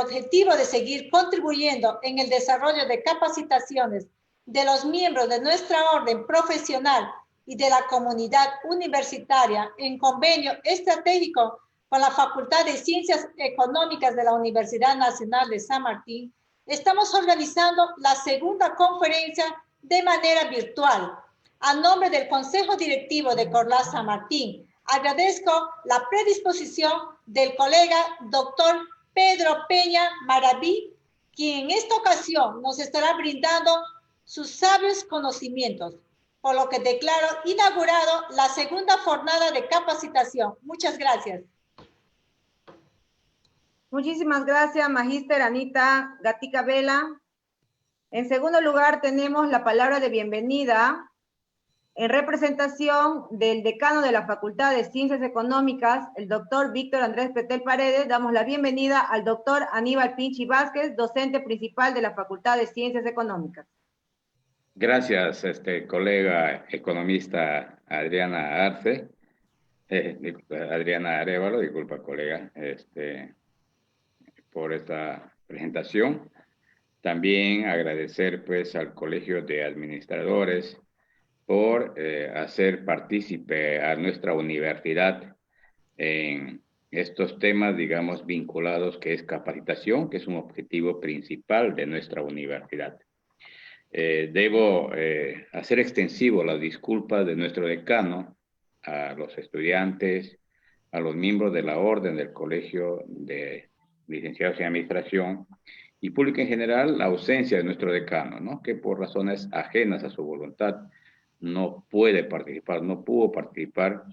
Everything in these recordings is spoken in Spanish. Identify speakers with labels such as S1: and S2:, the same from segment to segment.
S1: objetivo de seguir contribuyendo en el desarrollo de capacitaciones de los miembros de nuestra orden profesional y de la comunidad universitaria en convenio estratégico con la Facultad de Ciencias Económicas de la Universidad Nacional de San Martín, estamos organizando la segunda conferencia de manera virtual. A nombre del Consejo Directivo de Corlá San Martín, agradezco la predisposición del colega doctor Pedro Peña Maraví, quien en esta ocasión nos estará brindando sus sabios conocimientos, por lo que declaro inaugurado la segunda jornada de capacitación. Muchas gracias.
S2: Muchísimas gracias, Magíster Anita Gatica Vela. En segundo lugar, tenemos la palabra de bienvenida en representación del decano de la Facultad de Ciencias Económicas, el doctor Víctor Andrés Pretel Paredes. Damos la bienvenida al doctor Aníbal Pinchi Vázquez, docente principal de la Facultad de Ciencias Económicas.
S3: Gracias, colega economista Adriana Arce, Adriana Arevalo, disculpa, colega, por esta presentación. También agradecer, pues, al Colegio de Administradores por hacer partícipe a nuestra universidad en estos temas, digamos, vinculados, que es capacitación, que es un objetivo principal de nuestra universidad. Debo hacer extensivo las disculpas de nuestro decano a los estudiantes, a los miembros de la orden del Colegio de Licenciados en Administración y público en general, la ausencia de nuestro decano, ¿no? Que por razones ajenas a su voluntad no puede participar, no pudo participar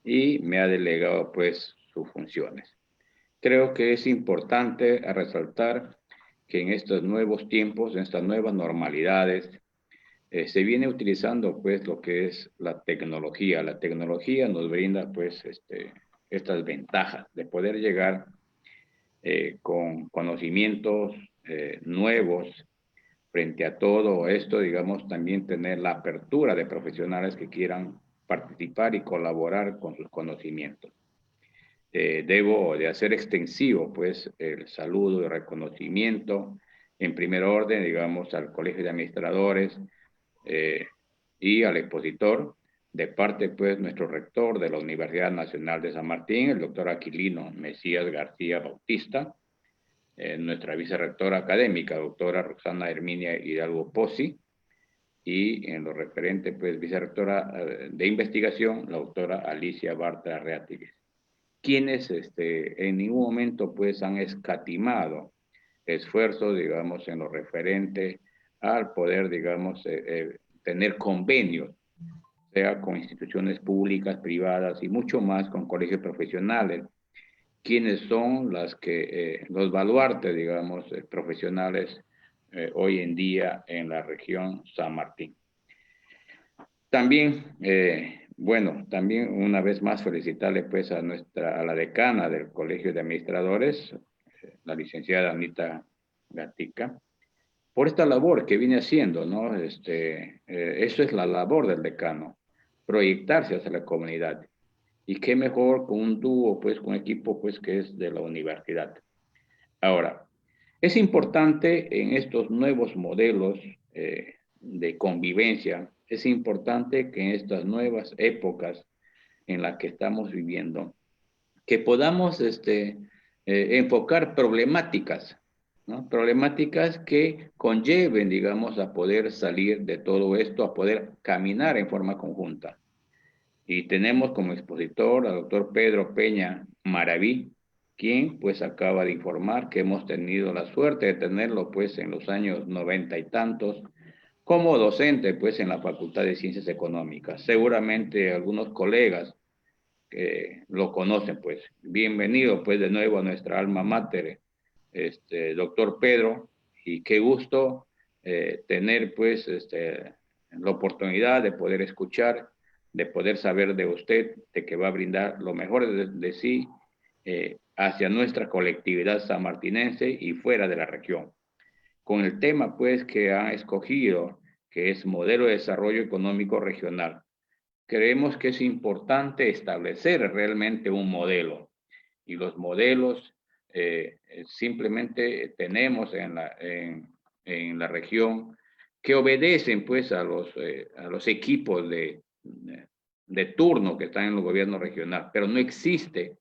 S3: y me ha delegado, pues, sus funciones. Creo que es importante resaltar que en estos nuevos tiempos, en estas nuevas normalidades, se viene utilizando, pues, lo que es la tecnología. La tecnología nos brinda, pues, estas ventajas de poder llegar con conocimientos nuevos frente a todo esto, digamos, también tener la apertura de profesionales que quieran participar y colaborar con sus conocimientos. Debo de hacer extensivo, pues, el saludo y reconocimiento en primer orden, digamos, al Colegio de Administradores y al expositor, de parte, pues, nuestro rector de la Universidad Nacional de San Martín, el doctor Aquilino Mesías García Bautista, nuestra vicerrectora académica, doctora Roxana Herminia Hidalgo Pozzi, y en lo referente, pues, vicerrectora de investigación, la doctora Alicia Bartra Reátiguez, quienes en ningún momento, pues, han escatimado esfuerzos, digamos, en lo referente al poder, digamos, tener convenios, sea con instituciones públicas, privadas y mucho más con colegios profesionales, quienes son los baluartes, digamos, profesionales hoy en día en la región San Martín. También, bueno, también una vez más felicitarle, pues, a la decana del Colegio de Administradores, la licenciada Anita Gatica, por esta labor que viene haciendo, ¿no? Eso es la labor del decano, proyectarse hacia la comunidad. Y qué mejor con un dúo, pues, con un equipo, pues, que es de la universidad. Ahora, es importante en estos nuevos modelos de convivencia, es importante que en estas nuevas épocas en las que estamos viviendo, que podamos enfocar problemáticas, ¿no? Problemáticas que conlleven, digamos, a poder salir de todo esto, a poder caminar en forma conjunta. Y tenemos como expositor al doctor Pedro Peña Maraví, quien, pues, acaba de informar que hemos tenido la suerte de tenerlo, pues, en los años 90 y tantos, como docente, pues, en la Facultad de Ciencias Económicas. Seguramente algunos colegas lo conocen, pues. Bienvenido, pues, de nuevo a nuestra alma mater, doctor Pedro, y qué gusto tener, pues, la oportunidad de poder escuchar, de poder saber de usted, de que va a brindar lo mejor de sí hacia nuestra colectividad sanmartinense y fuera de la región. Con el tema, pues, que han escogido, que es modelo de desarrollo económico regional. Creemos que es importante establecer realmente un modelo, y los modelos simplemente tenemos en la región que obedecen pues a los equipos de turno que están en el gobierno regional, pero no existe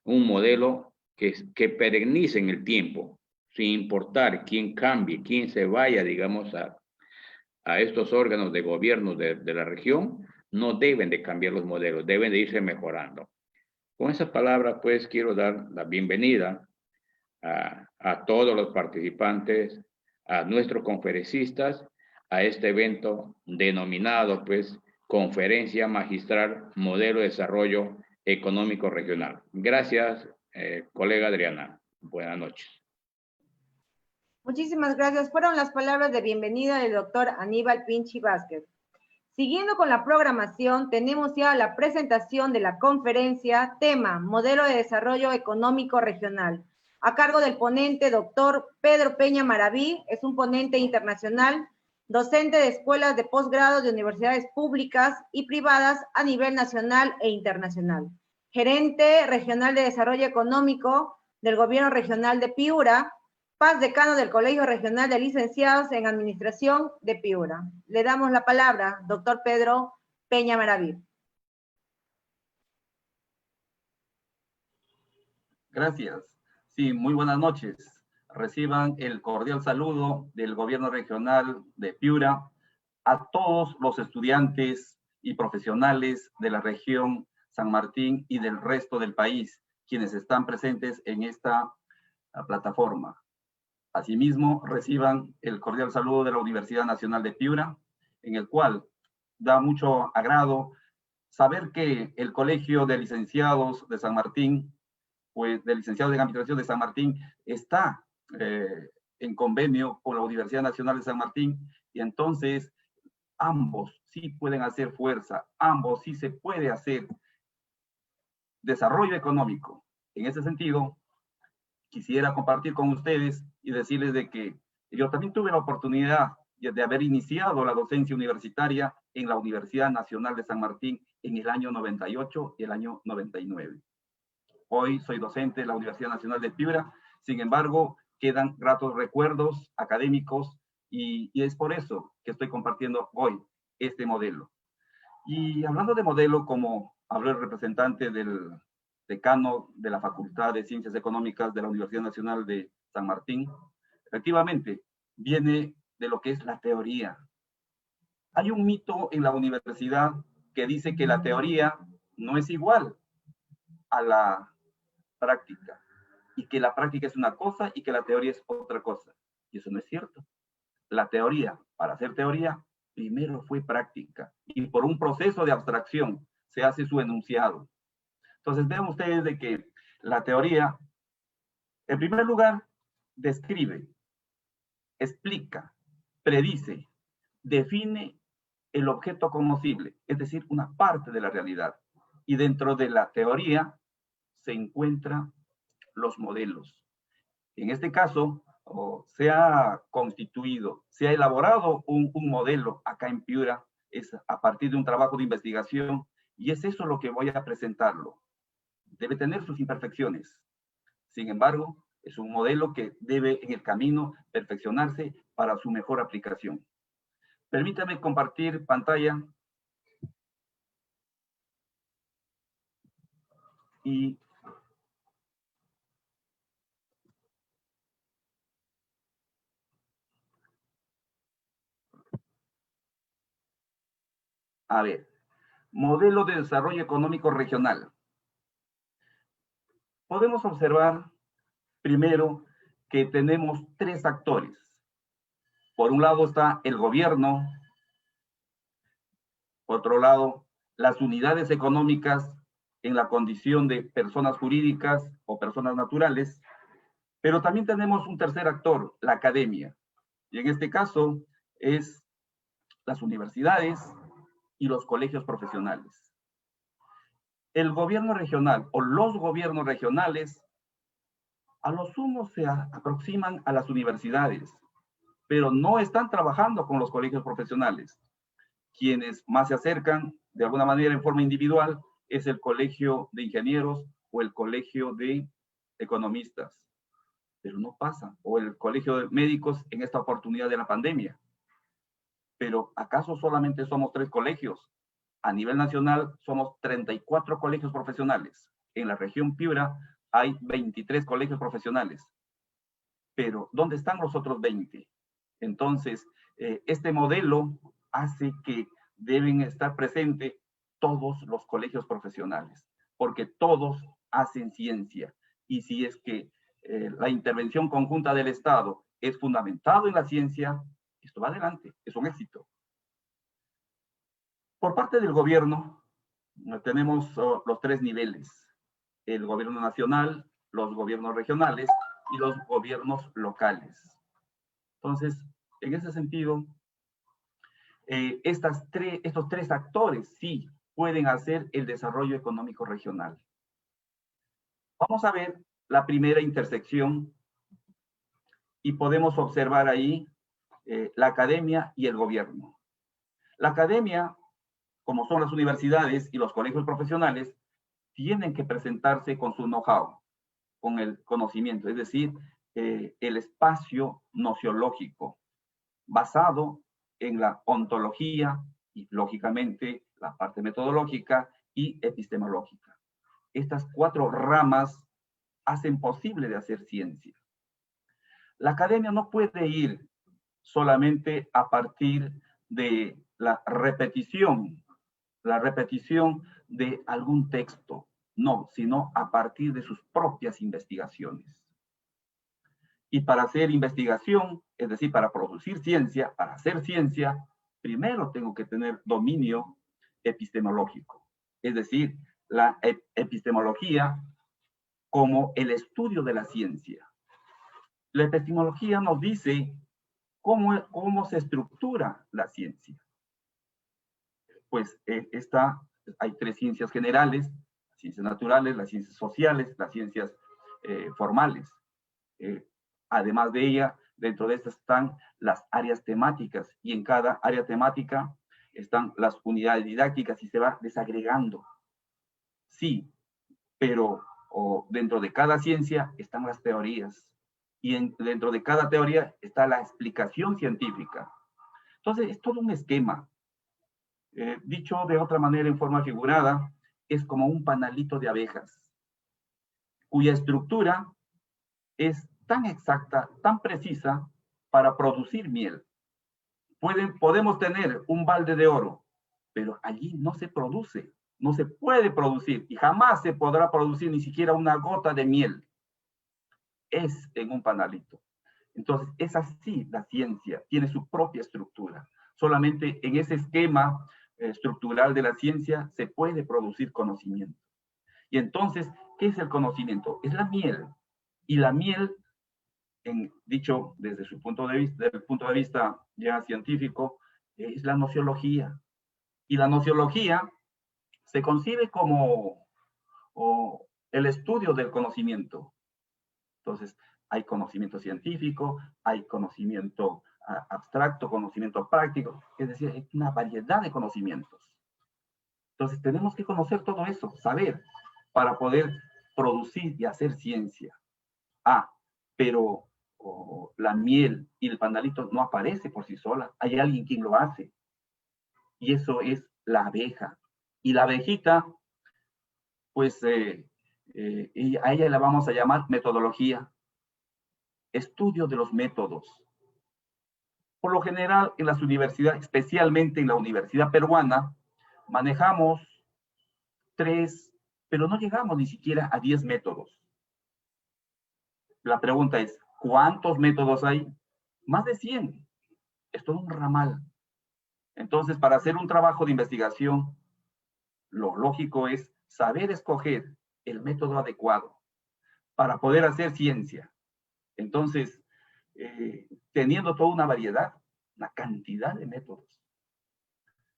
S3: un modelo que perenice en el tiempo, sin importar quién cambie, quién se vaya, digamos, a estos órganos de gobierno de la región. No deben de cambiar los modelos, deben de irse mejorando. Con esas palabras, pues, quiero dar la bienvenida a todos los participantes, a nuestros conferencistas, a este evento denominado, pues, Conferencia Magistral Modelo de Desarrollo Económico Regional. Gracias, colega Adriana. Buenas noches.
S2: Muchísimas gracias. Fueron las palabras de bienvenida del doctor Aníbal Pinchi Vázquez. Siguiendo con la programación, tenemos ya la presentación de la conferencia, tema Modelo de Desarrollo Económico Regional, a cargo del ponente doctor Pedro Peña Maraví. Es un ponente internacional, docente de escuelas de posgrado de universidades públicas y privadas a nivel nacional e internacional, gerente regional de desarrollo económico del gobierno regional de Piura, Paz decano del Colegio Regional de Licenciados en Administración de Piura. Le damos la palabra, doctor Pedro Peña Maraví.
S4: Gracias. Sí, muy buenas noches. Reciban el cordial saludo del Gobierno Regional de Piura a todos los estudiantes y profesionales de la región San Martín y del resto del país, quienes están presentes en esta plataforma. Asimismo, reciban el cordial saludo de la Universidad Nacional de Piura, en el cual da mucho agrado saber que el Colegio de Licenciados de San Martín, pues de Licenciados en Administración de San Martín, está en convenio con la Universidad Nacional de San Martín, y entonces ambos sí pueden hacer fuerza, ambos sí se puede hacer desarrollo económico. En ese sentido, quisiera compartir con ustedes y decirles de que yo también tuve la oportunidad de haber iniciado la docencia universitaria en la Universidad Nacional de San Martín en el año 98 y el año 99. Hoy soy docente de la Universidad Nacional de Piura, sin embargo, quedan gratos recuerdos académicos y es por eso que estoy compartiendo hoy este modelo. Y hablando de modelo, como habló el representante del decano de la Facultad de Ciencias Económicas de la Universidad Nacional de San Martín, efectivamente viene de lo que es la teoría. Hay un mito en la universidad que dice que la teoría no es igual a la práctica, y que la práctica es una cosa y que la teoría es otra cosa. Y eso no es cierto. La teoría, para hacer teoría, primero fue práctica, y por un proceso de abstracción se hace su enunciado. Entonces vean ustedes de que la teoría, en primer lugar, describe, explica, predice, define el objeto conocible, es decir, una parte de la realidad. Y dentro de la teoría se encuentran los modelos. En este caso, se ha constituido, se ha elaborado un modelo acá en Piura, es a partir de un trabajo de investigación, y es eso lo que voy a presentarlo. Debe tener sus imperfecciones. Sin embargo, es un modelo que debe en el camino perfeccionarse para su mejor aplicación. Permítame compartir pantalla. Y a ver, modelo de desarrollo económico regional. Podemos observar primero que tenemos tres actores. Por un lado está el gobierno, por otro lado, las unidades económicas en la condición de personas jurídicas o personas naturales, pero también tenemos un tercer actor, la academia, y en este caso es las universidades y los colegios profesionales. El gobierno regional o los gobiernos regionales a lo sumo se aproximan a las universidades, pero no están trabajando con los colegios profesionales. Quienes más se acercan de alguna manera en forma individual es el colegio de ingenieros o el colegio de economistas. pero no pasa. O el Colegio de Médicos en esta oportunidad de la pandemia. Pero ¿acaso solamente somos 3 colegios? A nivel nacional somos 34 colegios profesionales. En la región Piura hay 23 colegios profesionales. Pero ¿dónde están los otros 20? Entonces, este modelo hace que deben estar presentes todos los colegios profesionales, porque todos hacen ciencia. Y si es que la intervención conjunta del Estado es fundamentado en la ciencia, esto va adelante, es un éxito. Por parte del gobierno, tenemos los 3 niveles: el gobierno nacional, los gobiernos regionales y los gobiernos locales. Entonces, en ese sentido, estos 3 actores sí pueden hacer el desarrollo económico regional. Vamos a ver la primera intersección y podemos observar ahí la academia y el gobierno. La academia, como son las universidades y los colegios profesionales, tienen que presentarse con su know-how, con el conocimiento, es decir, el espacio nociológico, basado en la ontología y, lógicamente, la parte metodológica y epistemológica. Estas 4 ramas hacen posible de hacer ciencia. La academia no puede ir solamente a partir de la repetición de algún texto, no, sino a partir de sus propias investigaciones. Y para hacer investigación, es decir, para producir ciencia, para hacer ciencia, primero tengo que tener dominio epistemológico, es decir, la epistemología como el estudio de la ciencia. La epistemología nos dice cómo se estructura la ciencia. Pues hay 3 ciencias generales: las ciencias naturales, las ciencias sociales, las ciencias formales. Además de ella, dentro de estas están las áreas temáticas, y en cada área temática están las unidades didácticas y se va desagregando. Sí, pero dentro de cada ciencia están las teorías, y dentro de cada teoría está la explicación científica. Entonces, es todo un esquema. Dicho de otra manera, en forma figurada, es como un panalito de abejas, cuya estructura es tan exacta, tan precisa para producir miel. Podemos tener un balde de oro, pero allí no se produce, no se puede producir, y jamás se podrá producir ni siquiera una gota de miel. Es en un panalito. Entonces, es así la ciencia, tiene su propia estructura. Solamente en ese esquema estructural de la ciencia se puede producir conocimiento. Y entonces, ¿qué es el conocimiento? Es la miel. Y la miel, dicho desde su punto de vista ya científico, es la nociología. Y la nociología se concibe como el estudio del conocimiento. Entonces, hay conocimiento científico, hay conocimiento abstracto, conocimiento práctico, es decir, hay una variedad de conocimientos. Entonces, tenemos que conocer todo eso, saber, para poder producir y hacer ciencia. Pero la miel y el panalito no aparece por sí sola, hay alguien quien lo hace. Y eso es la abeja. Y la abejita, pues, y a ella la vamos a llamar metodología, estudio de los métodos. Por lo general, en las universidades, especialmente en la Universidad Peruana, manejamos 3, pero no llegamos ni siquiera a 10 métodos. La pregunta es, ¿cuántos métodos hay? Más de 100. Es todo un ramal. Entonces, para hacer un trabajo de investigación, lo lógico es saber escoger el método adecuado para poder hacer ciencia. Entonces, teniendo toda una variedad, una cantidad de métodos.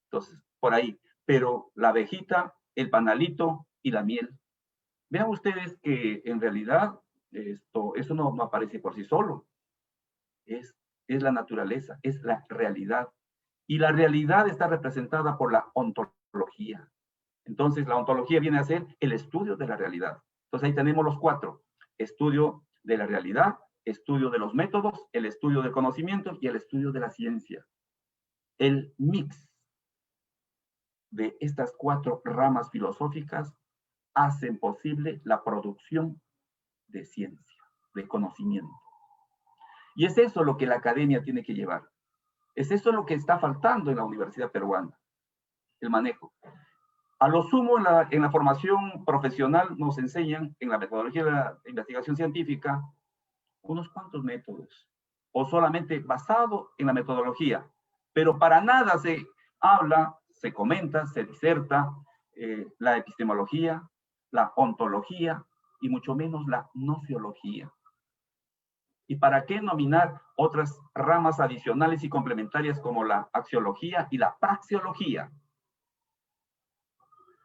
S4: Entonces, por ahí. Pero la abejita, el panalito y la miel. Vean ustedes que en realidad eso no aparece por sí solo. Es la naturaleza, es la realidad. Y la realidad está representada por la ontología. Entonces, la ontología viene a ser el estudio de la realidad. Entonces, ahí tenemos los 4. Estudio de la realidad, estudio de los métodos, el estudio del conocimiento y el estudio de la ciencia. El mix de estas 4 ramas filosóficas hacen posible la producción de ciencia, de conocimiento. Y es eso lo que la academia tiene que llevar. Es eso lo que está faltando en la universidad peruana, el manejo. A lo sumo, en la formación profesional nos enseñan, en la metodología de la investigación científica, unos cuantos métodos, o solamente basado en la metodología, pero para nada se habla, se comenta, se diserta la epistemología, la ontología, y mucho menos la nociología. ¿Y para qué nominar otras ramas adicionales y complementarias como la axiología y la praxeología?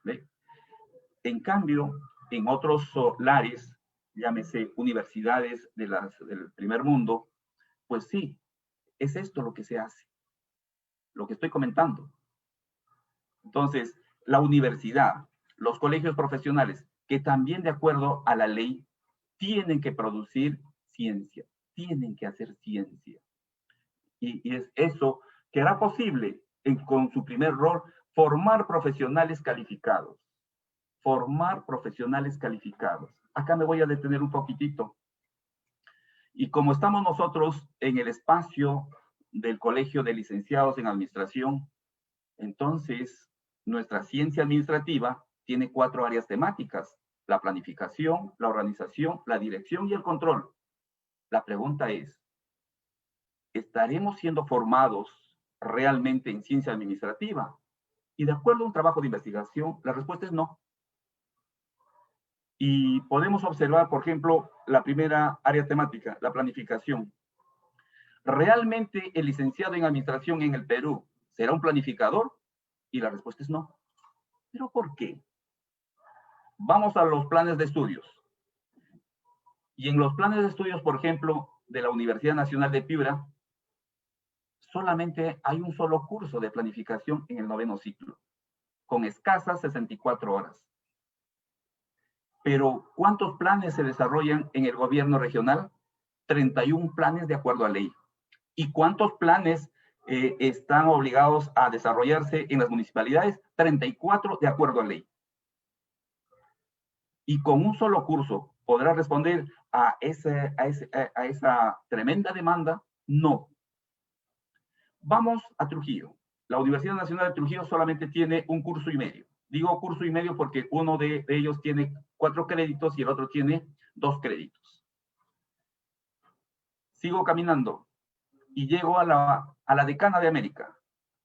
S4: ¿Ve? En cambio, en otros lares, llámese universidades del primer mundo, pues sí, es esto lo que se hace, lo que estoy comentando. Entonces, la universidad, los colegios profesionales, que también de acuerdo a la ley, tienen que producir ciencia, tienen que hacer ciencia. Y es eso que hará posible, con su primer rol, formar profesionales calificados. Formar profesionales calificados. Acá me voy a detener un poquitito. Y como estamos nosotros en el espacio del Colegio de Licenciados en Administración, entonces nuestra ciencia administrativa tiene 4 áreas temáticas: la planificación, la organización, la dirección y el control. La pregunta es, ¿estaremos siendo formados realmente en ciencia administrativa? Y de acuerdo a un trabajo de investigación, la respuesta es no. Y podemos observar, por ejemplo, la primera área temática, la planificación. ¿Realmente el licenciado en administración en el Perú será un planificador? Y la respuesta es no. ¿Pero por qué? Vamos a los planes de estudios. Y en los planes de estudios, por ejemplo, de la Universidad Nacional de Piura, solamente hay un solo curso de planificación en el 9º ciclo, con escasas 64 horas. Pero, ¿cuántos planes se desarrollan en el gobierno regional? 31 planes de acuerdo a ley. ¿Y cuántos planes están obligados a desarrollarse en las municipalidades? 34 de acuerdo a ley. Y con un solo curso, ¿podrá responder a esa tremenda demanda? No. Vamos a Trujillo. La Universidad Nacional de Trujillo solamente tiene un curso y medio. Digo curso y medio porque uno de ellos tiene 4 créditos y el otro tiene 2 créditos. Sigo caminando y llego a la decana de América,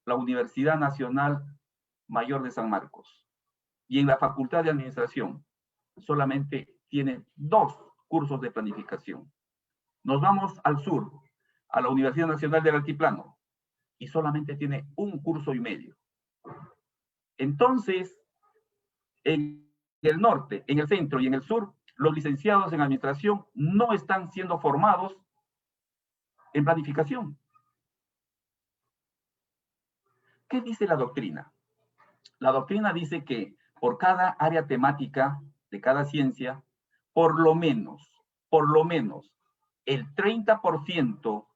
S4: la Universidad Nacional Mayor de San Marcos. Y en la Facultad de Administración solamente tiene 2 cursos de planificación. Nos vamos al sur, a la Universidad Nacional del Altiplano, y solamente tiene un curso y medio. Entonces, en el norte, en el centro y en el sur, los licenciados en administración no están siendo formados en planificación. ¿Qué dice la doctrina? La doctrina dice que por cada área temática de cada ciencia, por lo menos, el 30%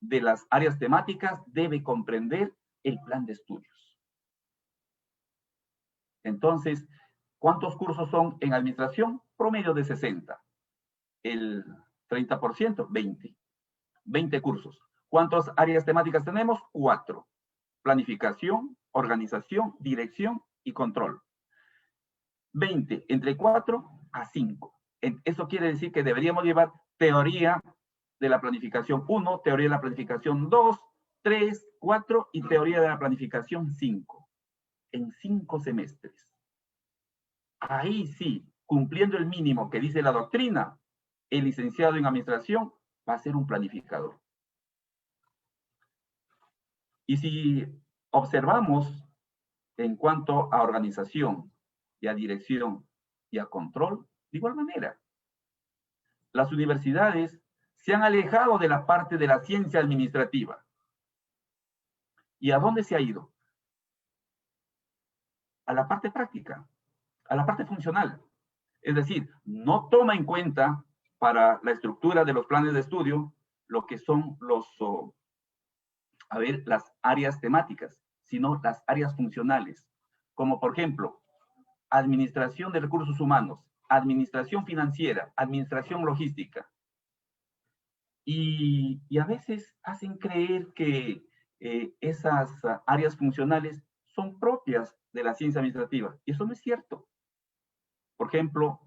S4: de las áreas temáticas debe comprender el plan de estudios. Entonces, ¿cuántos cursos son en administración? Promedio de 60. El 30%, 20. 20 cursos. ¿Cuántas áreas temáticas tenemos? 4. Planificación, organización, dirección y control. 20, entre 4 a 5. Eso quiere decir que deberíamos llevar teoría de la planificación 1, teoría de la planificación 2, 3, 4 y teoría de la planificación 5. En 5 semestres. Ahí sí, cumpliendo el mínimo que dice la doctrina, el licenciado en administración va a ser un planificador. Y si observamos en cuanto a organización y a dirección y a control, de igual manera, las universidades se han alejado de la parte de la ciencia administrativa. ¿Y a dónde se ha ido? A la parte práctica, a la parte funcional. Es decir, no toma en cuenta para la estructura de los planes de estudio lo que son las áreas temáticas, sino las áreas funcionales, como por ejemplo, administración de recursos humanos, administración financiera, administración logística. Y a veces hacen creer que esas áreas funcionales son propias de la ciencia administrativa, y eso no es cierto. Por ejemplo,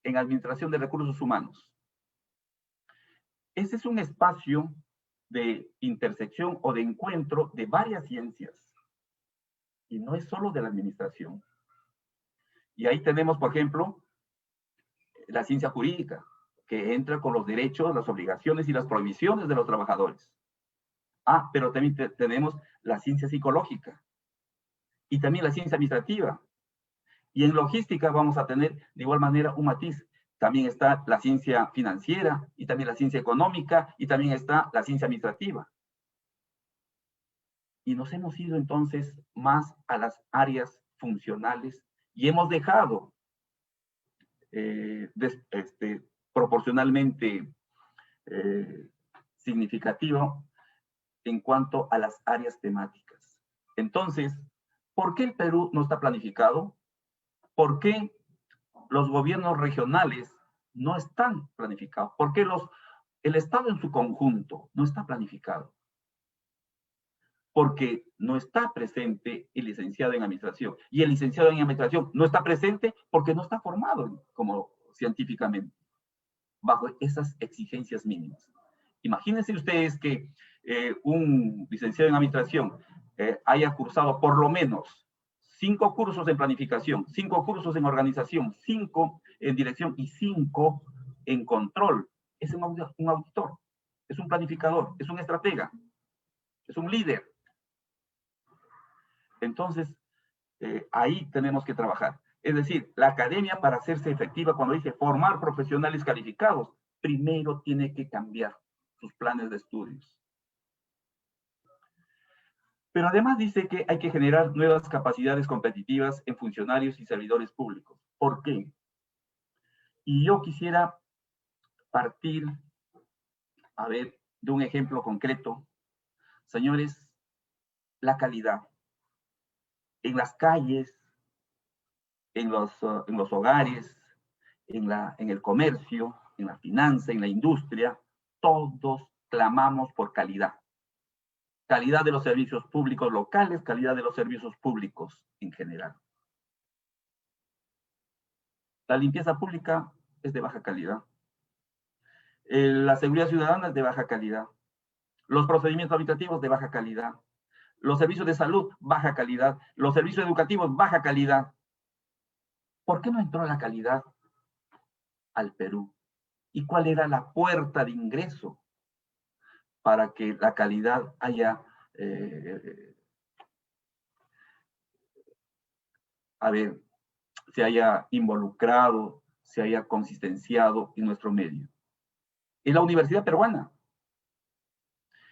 S4: en administración de recursos humanos. Ese es un espacio de intersección o de encuentro de varias ciencias, y no es solo de la administración. Y ahí tenemos, por ejemplo, la ciencia jurídica, que entra con los derechos, las obligaciones y las prohibiciones de los trabajadores. Pero también tenemos la ciencia psicológica y también la ciencia administrativa. Y en logística vamos a tener de igual manera un matiz. También está la ciencia financiera y también la ciencia económica y también está la ciencia administrativa. Y nos hemos ido entonces más a las áreas funcionales y hemos dejado proporcionalmente significativo en cuanto a las áreas temáticas. Entonces, ¿por qué el Perú no está planificado? ¿Por qué los gobiernos regionales no están planificados? ¿Por qué el Estado en su conjunto no está planificado? Porque no está presente el licenciado en administración. Y el licenciado en administración no está presente porque no está formado como científicamente, bajo esas exigencias mínimas. Imagínense ustedes que un licenciado en administración haya cursado por lo menos 5 cursos en planificación, 5 cursos en organización, 5 en dirección y 5 en control. Es un auditor, es un planificador, es un estratega, es un líder. Entonces, ahí tenemos que trabajar. Es decir, la academia, para hacerse efectiva, cuando dice formar profesionales calificados, primero tiene que cambiar sus planes de estudios. Pero además dice que hay que generar nuevas capacidades competitivas en funcionarios y servidores públicos. ¿Por qué? Y yo quisiera partir, de un ejemplo concreto. Señores, la calidad. En las calles, en los hogares, en el comercio, en la finanza, en la industria, todos clamamos por calidad. Calidad de los servicios públicos locales, calidad de los servicios públicos en general. La limpieza pública es de baja calidad. La seguridad ciudadana es de baja calidad. Los procedimientos administrativos de baja calidad. Los servicios de salud, baja calidad. Los servicios educativos, baja calidad. ¿Por qué no entró la calidad al Perú? ¿Y cuál era la puerta de ingreso para que la calidad se haya involucrado, se haya consistenciado en nuestro medio? Es la Universidad Peruana.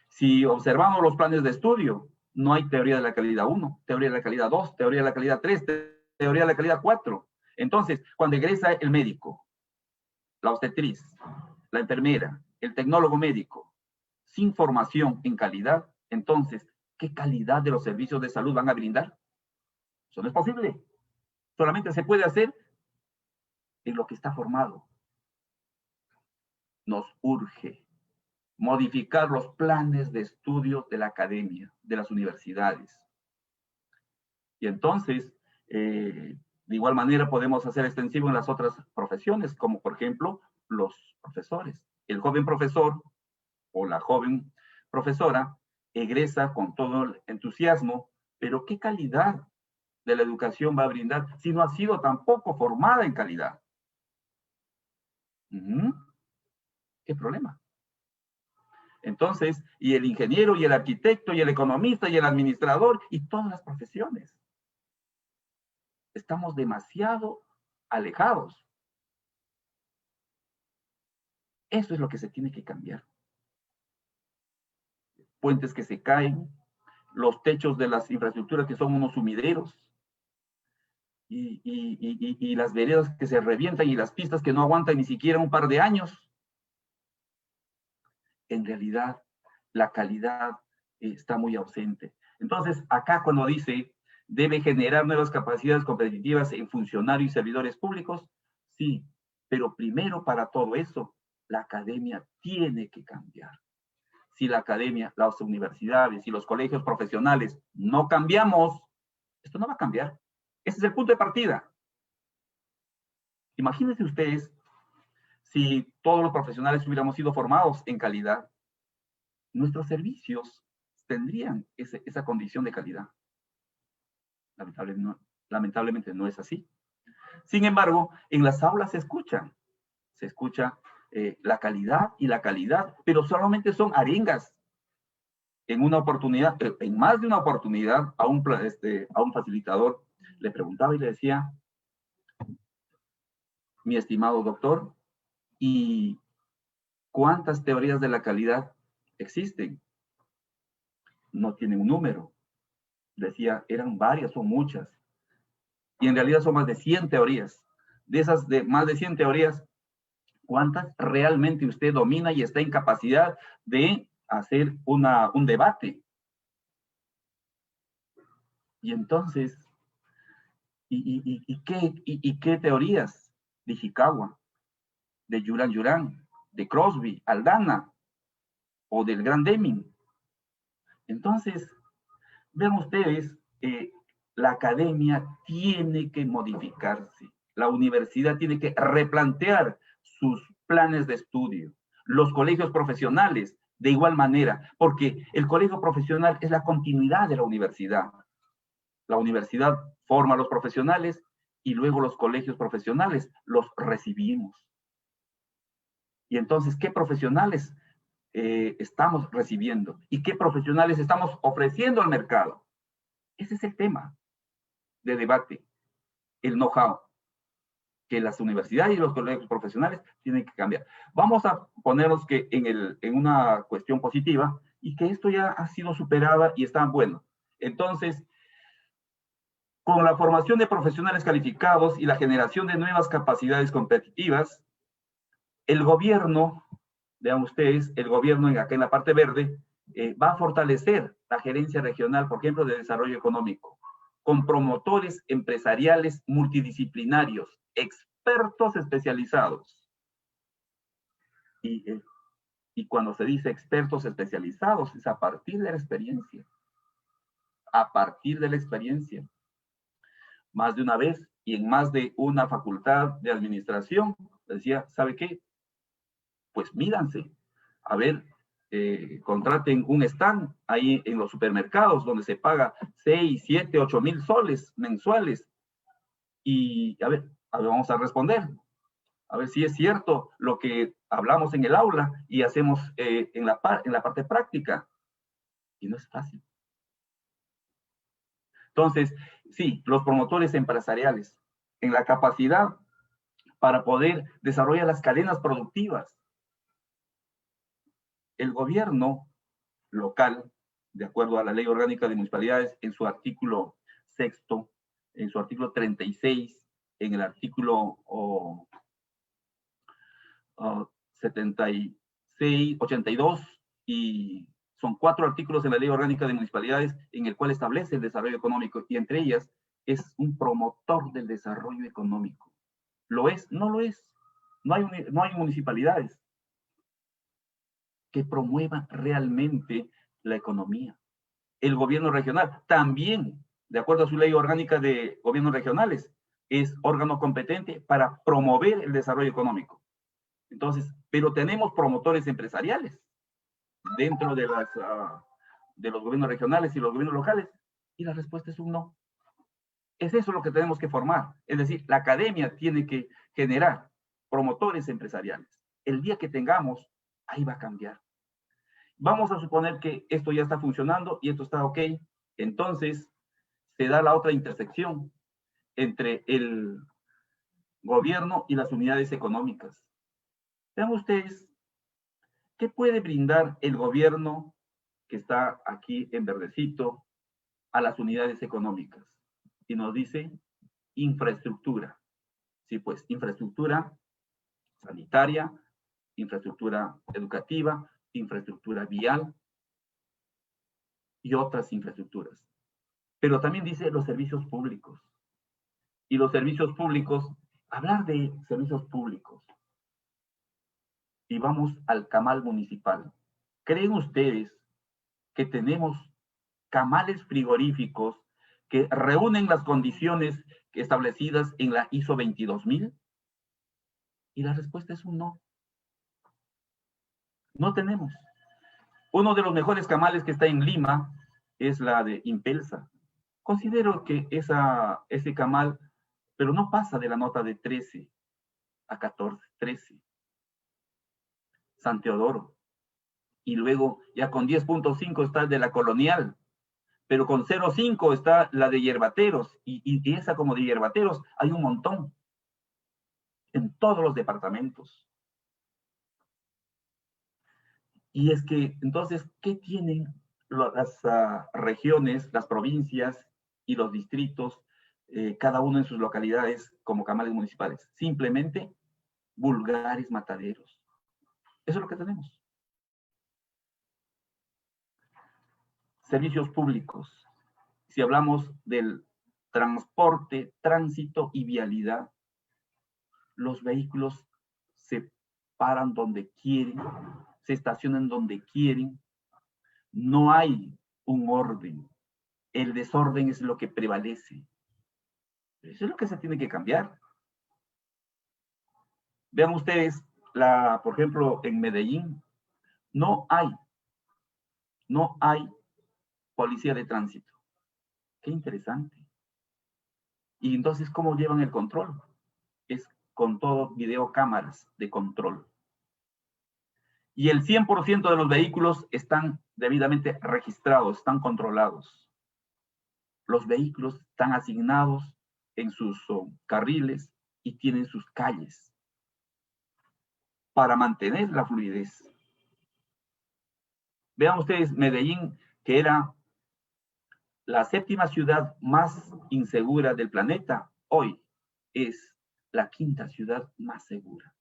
S4: Si observamos los planes de estudio, no hay teoría de la calidad 1, teoría de la calidad 2, teoría de la calidad 3, teoría de la calidad 4. Entonces, cuando egresa el médico, la obstetriz, la enfermera, el tecnólogo médico, sin formación en calidad, entonces, ¿qué calidad de los servicios de salud van a brindar? Eso no es posible. Solamente se puede hacer en lo que está formado. Nos urge modificar los planes de estudio de la academia, de las universidades. Y entonces, de igual manera podemos hacer extensivo en las otras profesiones, como por ejemplo, los profesores. El joven profesor o la joven profesora egresa con todo el entusiasmo, pero ¿qué calidad de la educación va a brindar si no ha sido tampoco formada en calidad? ¿Qué problema? Entonces, y el ingeniero, y el arquitecto, y el economista, y el administrador, y todas las profesiones. Estamos demasiado alejados. Eso es lo que se tiene que cambiar. Puentes que se caen, los techos de las infraestructuras que son unos sumideros, y las veredas que se revientan, y las pistas que no aguantan ni siquiera un par de años, en realidad la calidad está muy ausente. Entonces, acá cuando dice, debe generar nuevas capacidades competitivas en funcionarios y servidores públicos, sí, pero primero para todo eso, la academia tiene que cambiar. Si la academia, las universidades y los colegios profesionales no cambiamos, esto no va a cambiar. Ese es el punto de partida. Imagínense ustedes si todos los profesionales hubiéramos sido formados en calidad, nuestros servicios tendrían esa condición de calidad. Lamentablemente no es así. Sin embargo, en las aulas se escucha la calidad y la calidad, pero solamente son arengas. En una oportunidad, en más de una oportunidad, a un facilitador le preguntaba y le decía, mi estimado doctor, ¿y cuántas teorías de la calidad existen? No tienen un número. Decía, eran varias, son muchas. Y en realidad son más de 100 teorías. De esas más de 100 teorías, ¿cuántas realmente usted domina y está en capacidad de hacer un debate? Y entonces, ¿qué teorías? De Ishikawa, de Juran, de Crosby, Aldana, o del gran Deming. Entonces, vean ustedes, la academia tiene que modificarse. La universidad tiene que replantear sus planes de estudio. Los colegios profesionales, de igual manera, porque el colegio profesional es la continuidad de la universidad. La universidad forma a los profesionales y luego los colegios profesionales los recibimos. Y entonces, ¿qué profesionales estamos recibiendo? ¿Y qué profesionales estamos ofreciendo al mercado? Ese es el tema de debate, el know-how que las universidades y los colegios profesionales tienen que cambiar. Vamos a ponernos que en una cuestión positiva y que esto ya ha sido superada y está bueno. Entonces, con la formación de profesionales calificados y la generación de nuevas capacidades competitivas, el gobierno, vean ustedes, el gobierno acá en la parte verde, va a fortalecer la gerencia regional, por ejemplo, de desarrollo económico, con promotores empresariales multidisciplinarios, expertos especializados. Y cuando se dice expertos especializados, es a partir de la experiencia. A partir de la experiencia. Más de una vez y en más de una facultad de administración, decía, ¿sabe qué? Pues mídanse. A ver, contraten un stand ahí en los supermercados donde se paga 6, 7, 8 mil soles mensuales. Y a ver, vamos a responder. A ver si es cierto lo que hablamos en el aula y hacemos en la parte práctica. Y no es fácil. Entonces, sí, los promotores empresariales en la capacidad para poder desarrollar las cadenas productivas. El gobierno local, de acuerdo a la Ley Orgánica de Municipalidades, en su artículo 6, en su artículo 36, en el artículo 76, 82, y son 4 artículos en la Ley Orgánica de Municipalidades en el cual establece el desarrollo económico, y entre ellas es un promotor del desarrollo económico. ¿Lo es? No lo es. No hay municipalidades que promuevan realmente la economía. El gobierno regional también, de acuerdo a su ley orgánica de gobiernos regionales, es órgano competente para promover el desarrollo económico. Entonces, pero tenemos promotores empresariales dentro de los gobiernos regionales y los gobiernos locales, y la respuesta es un no. Es eso lo que tenemos que formar. Es decir, la academia tiene que generar promotores empresariales. El día que tengamos, ahí va a cambiar. Vamos a suponer que esto ya está funcionando y esto está ok. Entonces, se da la otra intersección entre el gobierno y las unidades económicas. Vean ustedes, ¿qué puede brindar el gobierno que está aquí en verdecito a las unidades económicas? Y nos dice infraestructura. Sí, pues infraestructura sanitaria, infraestructura educativa, infraestructura vial y otras infraestructuras. Pero también dice los servicios públicos. Y los servicios públicos, hablar de servicios públicos. Y vamos al camal municipal. ¿Creen ustedes que tenemos camales frigoríficos que reúnen las condiciones establecidas en la ISO 22000? Y la respuesta es un no. No tenemos. Uno de los mejores camales que está en Lima es la de Impelsa. Considero que ese camal, pero no pasa de la nota de 13 a 14, 13. San Teodoro. Y luego ya con 10.5 está el de la Colonial, pero con 0.5 está la de Yerbateros, y esa como de Yerbateros hay un montón en todos los departamentos. Y es que, entonces, ¿qué tienen las regiones, las provincias y los distritos, cada uno en sus localidades como camales municipales? Simplemente vulgares mataderos. Eso es lo que tenemos. Servicios públicos. Si hablamos del transporte, tránsito y vialidad, los vehículos se paran donde quieren, se estacionan donde quieren, no hay un orden, el desorden es lo que prevalece. Eso es lo que se tiene que cambiar. Vean ustedes, por ejemplo, en Medellín, no hay policía de tránsito. Qué interesante. Y entonces, ¿cómo llevan el control? Es con todo videocámaras de control. Y el 100% de los vehículos están debidamente registrados, están controlados. Los vehículos están asignados en sus carriles y tienen sus calles para mantener la fluidez. Vean ustedes, Medellín, que era la 7ª ciudad más insegura del planeta, hoy es la 5ª ciudad más segura.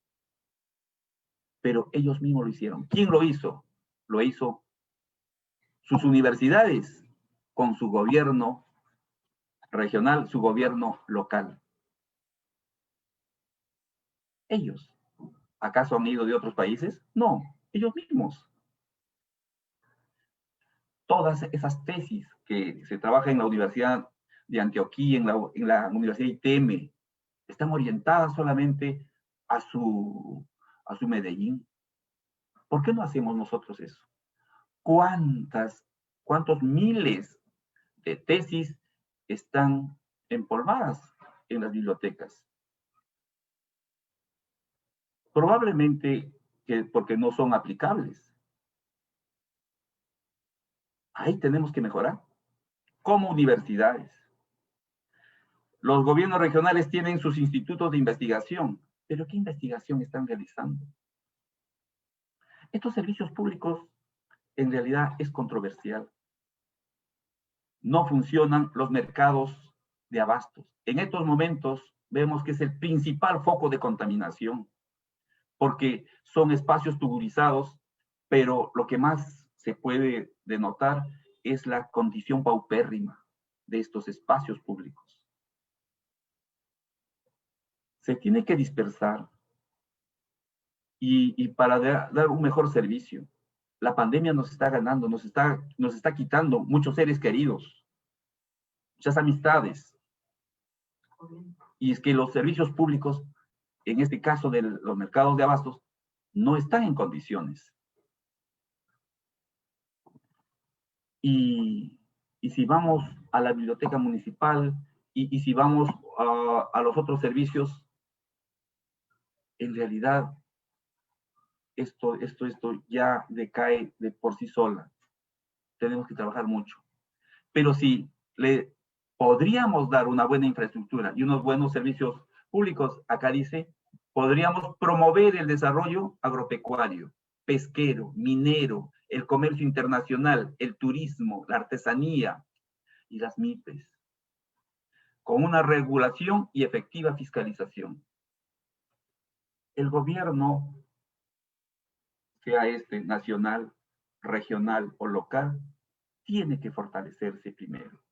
S4: Pero ellos mismos lo hicieron. ¿Quién lo hizo? Lo hizo sus universidades con su gobierno regional, su gobierno local. Ellos. ¿Acaso han ido de otros países? No, ellos mismos. Todas esas tesis que se trabaja en la Universidad de Antioquia, en la Universidad ITM, están orientadas solamente a su Medellín. ¿Por qué no hacemos nosotros eso? ¿Cuántos miles de tesis están empolvadas en las bibliotecas? Probablemente porque no son aplicables. Ahí tenemos que mejorar. Como universidades. Los gobiernos regionales tienen sus institutos de investigación, pero ¿qué investigación están realizando? Estos servicios públicos en realidad es controversial. No funcionan los mercados de abastos. En estos momentos vemos que es el principal foco de contaminación, porque son espacios tuburizados, pero lo que más se puede denotar es la condición paupérrima de estos espacios públicos. Se tiene que dispersar y para dar un mejor servicio. La pandemia nos está ganando, nos está quitando muchos seres queridos, muchas amistades. Y es que los servicios públicos, en este caso de los mercados de abastos, no están en condiciones. Y si vamos a la biblioteca municipal y si vamos a los otros servicios, en realidad esto ya decae de por sí sola. Tenemos que trabajar mucho. Pero si le podríamos dar una buena infraestructura y unos buenos servicios públicos, acá dice, podríamos promover el desarrollo agropecuario, pesquero, minero, el comercio internacional, el turismo, la artesanía y las MIPES, con una regulación y efectiva fiscalización. El gobierno sea este nacional, regional o local, tiene que fortalecerse primero.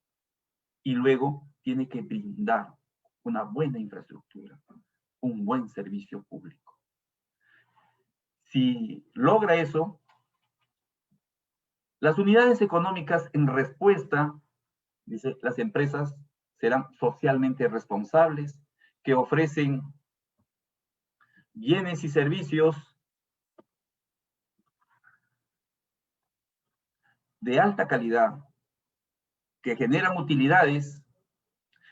S4: Y luego tiene que brindar una buena infraestructura, un buen servicio público. Si logra eso, las unidades económicas en respuesta, dice, las empresas serán socialmente responsables, que ofrecen bienes y servicios de alta calidad, que generan utilidades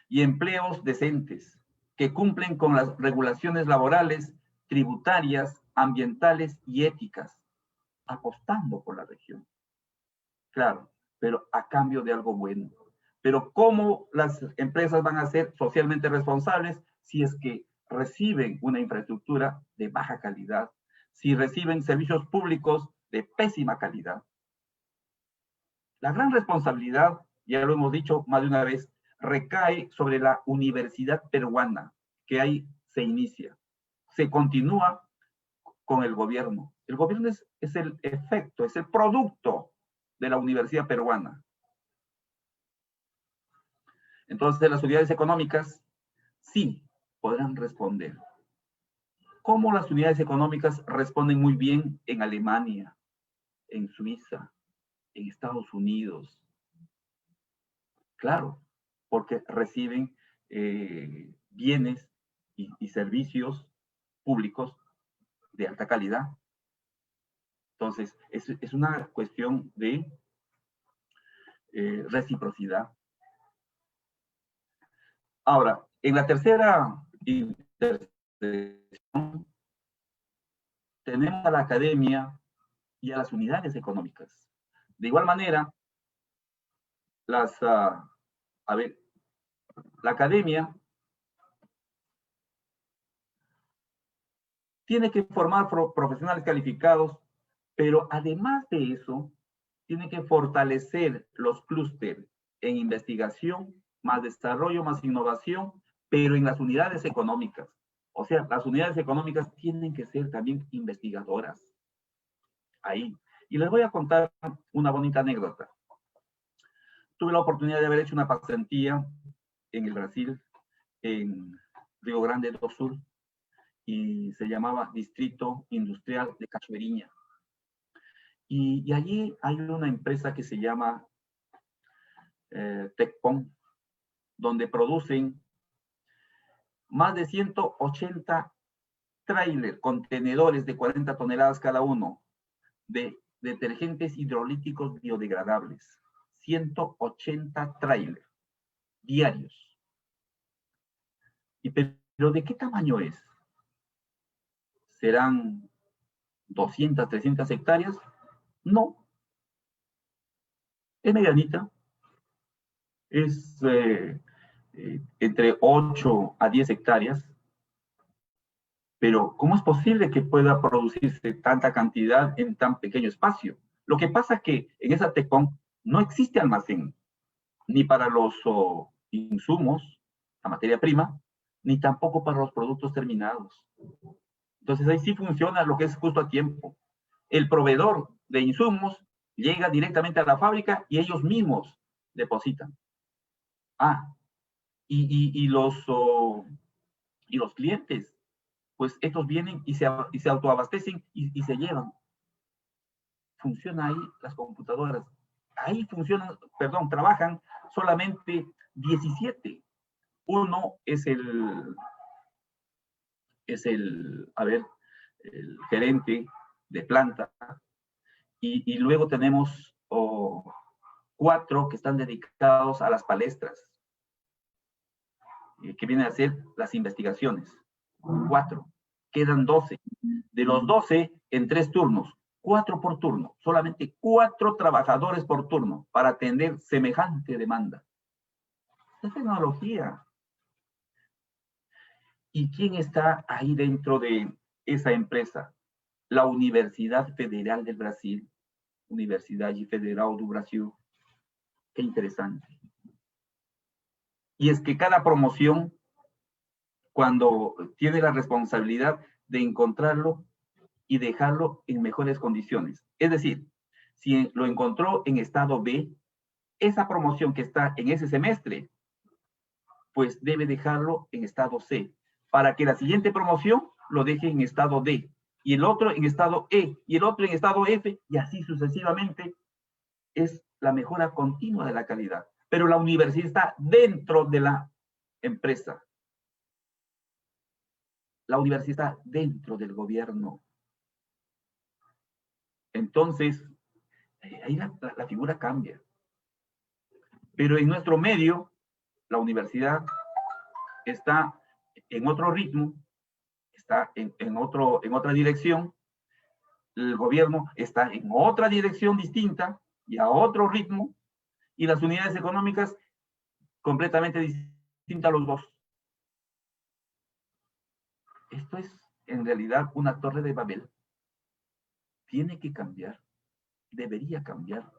S4: y empleos decentes, que cumplen con las regulaciones laborales, tributarias, ambientales y éticas, apostando por la región. Claro, pero a cambio de algo bueno. Pero ¿cómo las empresas van a ser socialmente responsables si es que reciben una infraestructura de baja calidad, si reciben servicios públicos de pésima calidad? La gran responsabilidad, ya lo hemos dicho más de una vez, recae sobre la universidad peruana, que ahí se inicia. Se continúa con el gobierno. El gobierno es el efecto, es el producto de la universidad peruana. Entonces, las unidades económicas sí podrán responder. ¿Cómo las unidades económicas responden muy bien en Alemania, en Suiza, en Estados Unidos? Claro, porque reciben bienes y servicios públicos de alta calidad. Entonces, es una cuestión de reciprocidad. Ahora, en la tercera intersección, tenemos a la academia y a las unidades económicas. De igual manera, la academia tiene que formar profesionales calificados, pero además de eso, tiene que fortalecer los clústeres en investigación, más desarrollo, más innovación, pero en las unidades económicas. O sea, las unidades económicas tienen que ser también investigadoras. Ahí. Y les voy a contar una bonita anécdota. Tuve la oportunidad de haber hecho una pasantía en el Brasil, en Río Grande do Sul, y se llamaba Distrito Industrial de Cachoeirinha. Y allí hay una empresa que se llama Tecpom, donde producen más de 180 trailers, contenedores de 40 toneladas cada uno, de detergentes hidrolíticos biodegradables. 180 trailers diarios. ¿Pero de qué tamaño es? ¿Serán 200, 300 hectáreas? No. Es medianita. Es entre 8 a 10 hectáreas. Pero ¿cómo es posible que pueda producirse tanta cantidad en tan pequeño espacio? Lo que pasa es que en esa Tecpom no existe almacén, ni para los insumos, la materia prima, ni tampoco para los productos terminados. Entonces ahí sí funciona lo que es justo a tiempo. El proveedor de insumos llega directamente a la fábrica y ellos mismos depositan. Y los clientes, pues estos vienen y se autoabastecen y se llevan. Funciona ahí las computadoras. Ahí funcionan, trabajan solamente 17. Uno es el gerente de planta, y luego tenemos 4 que están dedicados a las palestras, que vienen a hacer las investigaciones. 4. Quedan 12. De los 12, en 3 turnos. 4 por turno. Solamente 4 trabajadores por turno para atender semejante demanda. Es tecnología. ¿Y quién está ahí dentro de esa empresa? La Universidad Federal del Brasil. Universidade Federal do Brasil. Qué interesante. Y es que cada promoción, cuando tiene la responsabilidad de encontrarlo, y dejarlo en mejores condiciones. Es decir, si lo encontró en estado B, esa promoción que está en ese semestre, pues debe dejarlo en estado C, para que la siguiente promoción lo deje en estado D, y el otro en estado E, y el otro en estado F, y así sucesivamente. Es la mejora continua de la calidad. Pero la universidad está dentro de la empresa. La universidad está dentro del gobierno. Entonces, ahí la figura cambia. Pero en nuestro medio, la universidad está en otro ritmo, está en otra dirección, el gobierno está en otra dirección distinta y a otro ritmo, y las unidades económicas completamente distintas a los dos. Esto es en realidad una torre de Babel. Tiene que cambiar, debería cambiar.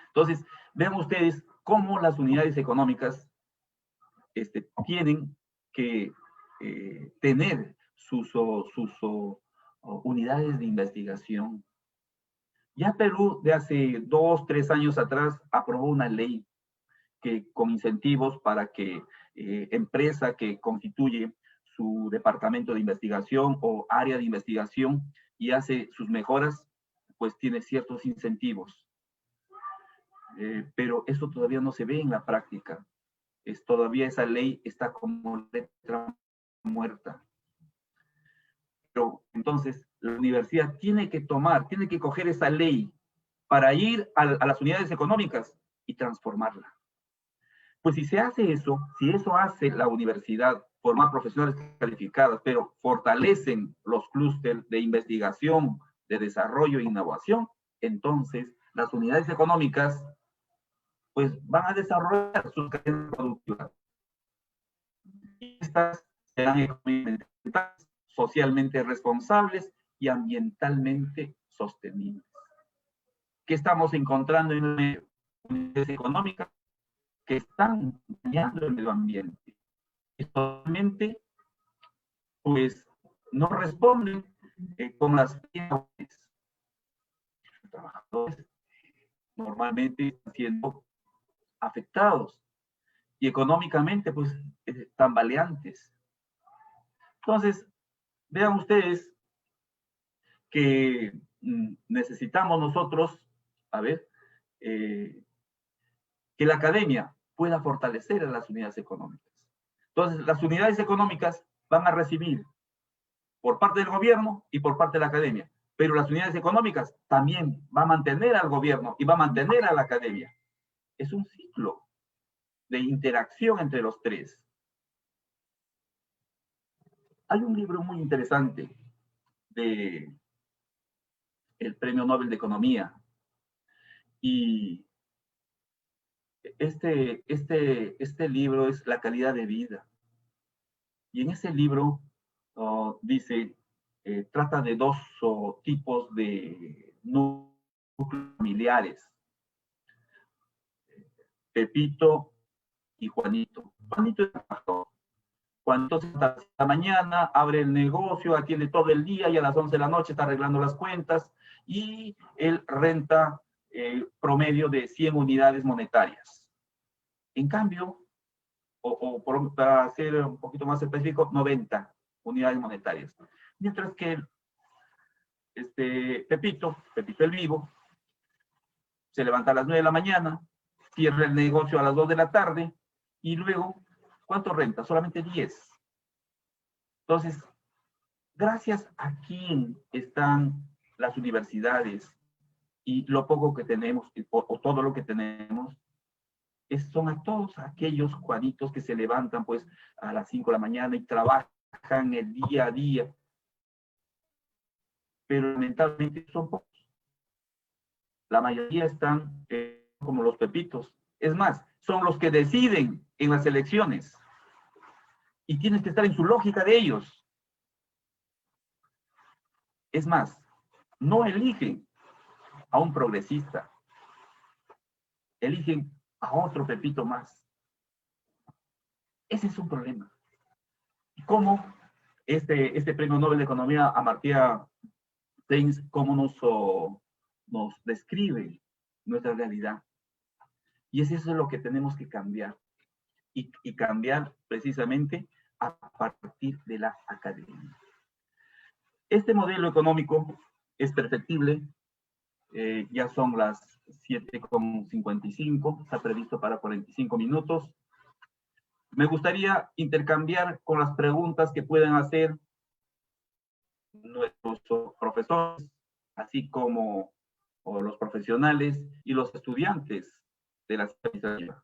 S4: Entonces, vean ustedes cómo las unidades económicas tienen que tener sus unidades de investigación. Ya Perú, de hace 2, 3 años atrás, aprobó una ley que, con incentivos para que empresa que constituye su departamento de investigación o área de investigación y hace sus mejoras, pues tiene ciertos incentivos. Pero eso todavía no se ve en la práctica. Todavía esa ley está como letra muerta. Pero entonces la universidad tiene que coger esa ley para ir a las unidades económicas y transformarla. Pues si se hace eso, si eso hace la universidad, formar profesionales calificados, pero fortalecen los clústeres de investigación, de desarrollo e innovación, entonces las unidades económicas pues van a desarrollar sus cadenas productivas. Y estas serán económicamente, socialmente responsables y ambientalmente sostenibles. ¿Qué estamos encontrando en las unidades económicas? Que están dañando el medio ambiente. Y totalmente, pues, no responden con las prioridades. Los trabajadores normalmente están siendo afectados y económicamente, pues, tambaleantes. Entonces, vean ustedes que necesitamos nosotros, que la academia pueda fortalecer a las unidades económicas. Entonces, las unidades económicas van a recibir por parte del gobierno y por parte de la academia, pero las unidades económicas también van a mantener al gobierno y va a mantener a la academia. Es un ciclo de interacción entre los tres. Hay un libro muy interesante de el Premio Nobel de Economía y este libro es La calidad de vida. Y en ese libro dice, trata de dos tipos de núcleos familiares. Pepito y Juanito. Juanito es trabajador. Juanito se levanta a la mañana, abre el negocio, atiende todo el día y a las 11 de la noche está arreglando las cuentas y él renta promedio de 100 unidades monetarias. En cambio, para ser un poquito más específico, 90 unidades monetarias. Mientras que Pepito el Vivo, se levanta a las 9 de la mañana, cierra el negocio a las 2 de la tarde y luego, ¿cuánto renta? Solamente 10. Entonces, gracias a quién están las universidades y lo poco que tenemos, o todo lo que tenemos, son a todos aquellos Juanitos que se levantan pues a las 5 de la mañana y trabajan el día a día. Pero lamentablemente son pocos. La mayoría están como los Pepitos. Es más, son los que deciden en las elecciones. Y tienes que estar en su lógica de ellos. Es más, no eligen a un progresista. Eligen a otro Pepito más. Ese es un problema. ¿Cómo este Premio Nobel de Economía, Amartya cómo nos describe nuestra realidad. Y es eso lo que tenemos que cambiar. Y cambiar precisamente a partir de la academia. Este modelo económico es perfectible. Ya son las 7:55, está previsto para 45 minutos. Me gustaría intercambiar con las preguntas que puedan hacer nuestros profesores, así como los profesionales y los estudiantes de la especialización.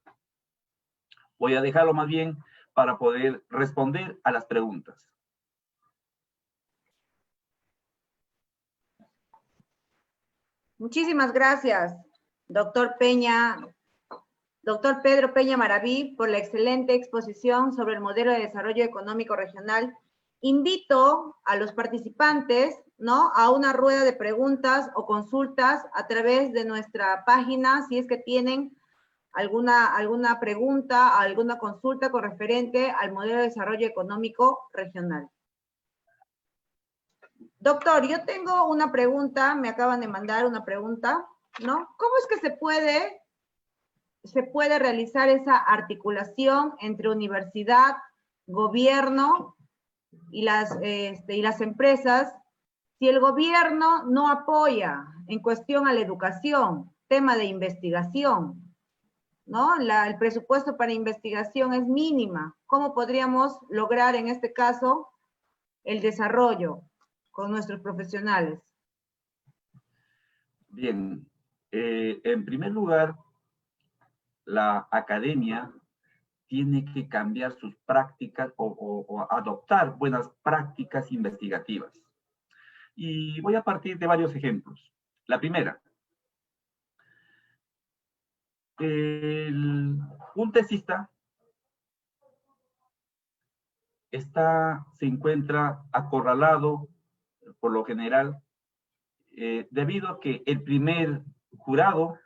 S4: Voy a dejarlo más bien para poder responder a las preguntas.
S2: Muchísimas gracias, doctor Pedro Peña Maraví, por la excelente exposición sobre el modelo de desarrollo económico regional. Invito a los participantes, ¿no?, a una rueda de preguntas o consultas a través de nuestra página, si es que tienen alguna pregunta, alguna consulta con referente al modelo de desarrollo económico regional. Doctor, yo tengo una pregunta, me acaban de mandar una pregunta, ¿no? ¿Cómo es que se puede realizar esa articulación entre universidad, gobierno y las empresas si el gobierno no apoya en cuestión a la educación, tema de investigación, ¿no? El presupuesto para investigación es mínima. ¿Cómo podríamos lograr en este caso el desarrollo con nuestros profesionales?
S4: Bien, en primer lugar, la academia tiene que cambiar sus prácticas o adoptar buenas prácticas investigativas. Y voy a partir de varios ejemplos. La primera, un tesista se encuentra acorralado, por lo general, debido a que el primer jurado,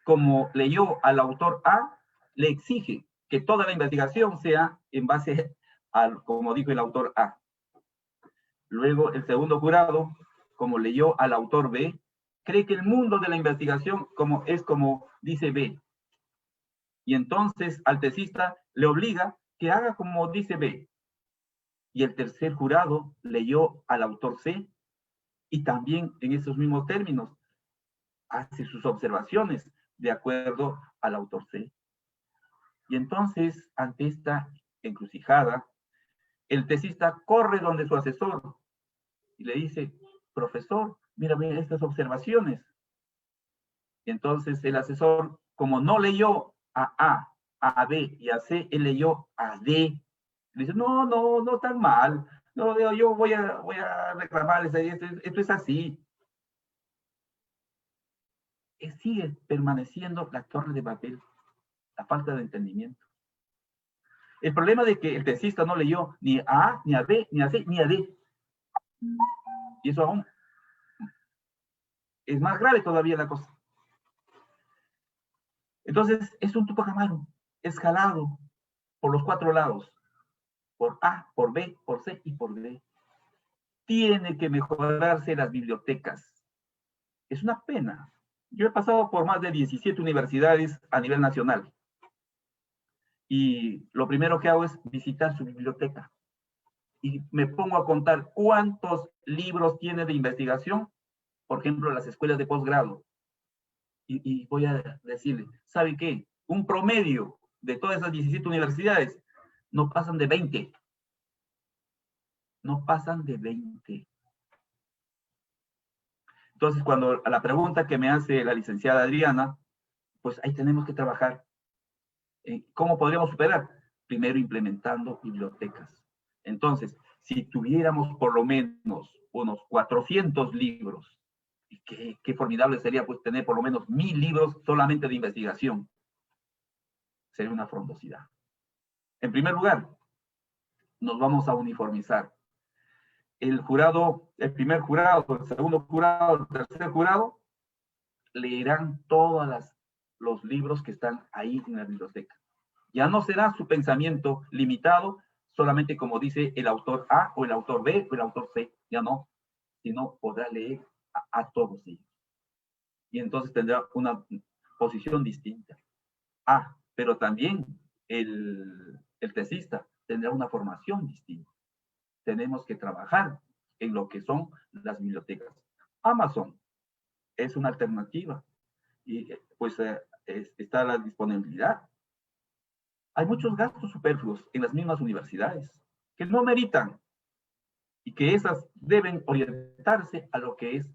S4: como leyó al autor A, le exige que toda la investigación sea en base al, como dijo el autor A. Luego, el segundo jurado, como leyó al autor B, cree que el mundo de la investigación es como dice B. Y entonces al tesista le obliga que haga como dice B. Y el tercer jurado leyó al autor C y también en esos mismos términos hace sus observaciones de acuerdo al autor C. Y entonces, ante esta encrucijada, el tesista corre donde su asesor y le dice: profesor, mira estas observaciones. Y entonces el asesor, como no leyó a B y a C, él leyó a D. Le dice: no tan mal. No, yo voy a reclamarles, esto es así. Sigue permaneciendo la torre de papel, la falta de entendimiento. El problema de que el tesista no leyó ni a A, ni a B, ni a C, ni a D. Y eso aún es más grave todavía la cosa. Entonces, es un Tupac Amaru, es jalado por los cuatro lados, por A, por B, por C y por D. Tiene que mejorarse las bibliotecas. Es una pena. Yo he pasado por más de 17 universidades a nivel nacional. Y lo primero que hago es visitar su biblioteca. Y me pongo a contar cuántos libros tiene de investigación, por ejemplo, las escuelas de posgrado. Y voy a decirle, ¿sabe qué? Un promedio de todas esas 17 universidades no pasan de 20. No pasan de 20. Entonces, cuando a la pregunta que me hace la licenciada Adriana, pues ahí tenemos que trabajar. ¿Cómo podríamos superar? Primero, implementando bibliotecas. Entonces, si tuviéramos por lo menos unos 400 libros, qué formidable sería pues tener por lo menos 1000 libros solamente de investigación. Sería una frondosidad. En primer lugar, nos vamos a uniformizar. El jurado, el primer jurado, el segundo jurado, el tercer jurado, leerán todos los libros que están ahí en la biblioteca. Ya no será su pensamiento limitado solamente como dice el autor A o el autor B o el autor C, ya no. sino podrá leer a todos ellos. Y entonces tendrá una posición distinta. Pero también el tesista tendrá una formación distinta. Tenemos que trabajar en lo que son las bibliotecas. Amazon es una alternativa y pues está la disponibilidad. Hay muchos gastos superfluos en las mismas universidades que no meritan y que esas deben orientarse a lo que es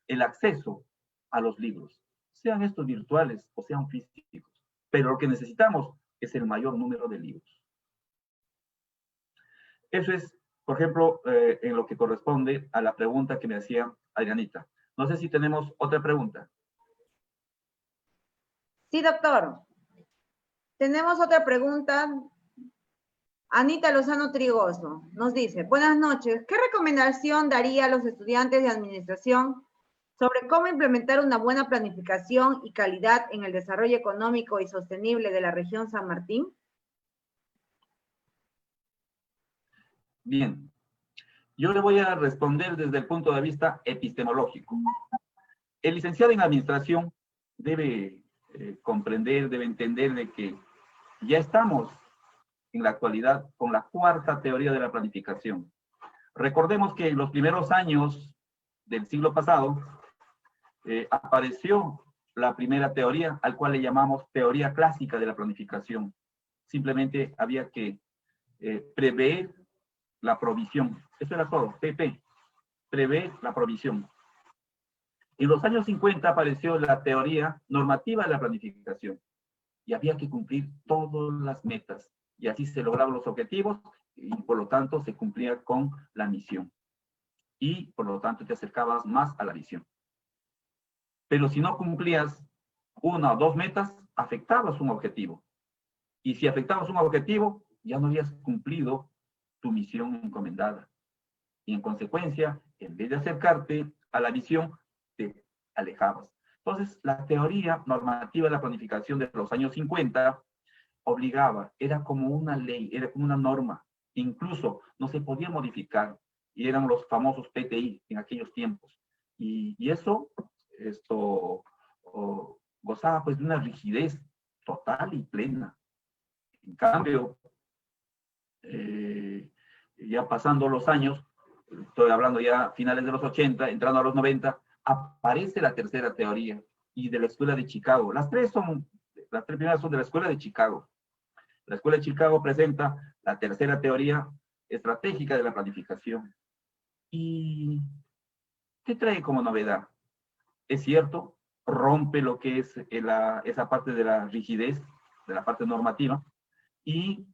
S4: el acceso a los libros, sean estos virtuales o sean físicos. Pero lo que necesitamos es el mayor número de libros. Eso es, por ejemplo, en lo que corresponde a la pregunta que me hacía Adrianita. No sé si tenemos otra pregunta.
S2: Sí, doctor. Tenemos otra pregunta. Anita Lozano Trigoso nos dice, buenas noches, ¿qué recomendación daría a los estudiantes de administración sobre cómo implementar una buena planificación y calidad en el desarrollo económico y sostenible de la región San Martín?
S4: Bien, yo le voy a responder desde el punto de vista epistemológico. El licenciado en administración debe comprender, debe entender de que ya estamos en la actualidad con la cuarta teoría de la planificación. Recordemos que en los primeros años del siglo pasado apareció la primera teoría, al cual le llamamos teoría clásica de la planificación. Simplemente había que prever la provisión. Eso era todo, PP, prever la provisión. En los años 50 apareció la teoría normativa de la planificación y había que cumplir todas las metas y así se lograban los objetivos y por lo tanto se cumplía con la misión y por lo tanto te acercabas más a la visión. Pero si no cumplías una o dos metas, afectabas un objetivo. Y si afectabas un objetivo, ya no habías cumplido tu misión encomendada. Y en consecuencia, en vez de acercarte a la visión, te alejabas. Entonces, la teoría normativa de la planificación de los años 50 obligaba, era como una ley, era como una norma. Incluso no se podía modificar. Y eran los famosos PTI en aquellos tiempos. Y eso gozaba pues de una rigidez total y plena. En cambio, ya pasando los años, estoy hablando ya finales de los 80, entrando a los 90, aparece la tercera teoría y de la Escuela de Chicago. Las tres primeras son de la Escuela de Chicago. La Escuela de Chicago presenta la tercera teoría estratégica de la planificación. ¿Y qué trae como novedad? Es cierto, rompe lo que es esa parte de la rigidez, de la parte normativa, y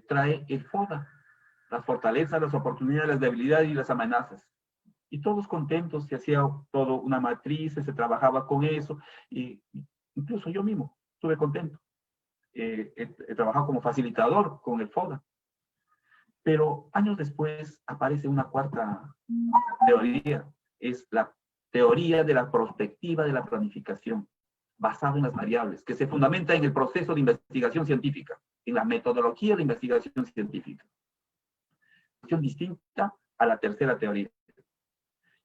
S4: trae el FODA, las fortalezas, las oportunidades, las debilidades y las amenazas. Y todos contentos, se hacía todo una matriz, se trabajaba con eso, y incluso yo mismo estuve contento. He trabajado como facilitador con el FODA. Pero años después aparece una cuarta teoría, es la teoría de la perspectiva de la planificación, basada en las variables, que se fundamenta en el proceso de investigación científica, en la metodología de investigación científica. Distinta a la tercera teoría.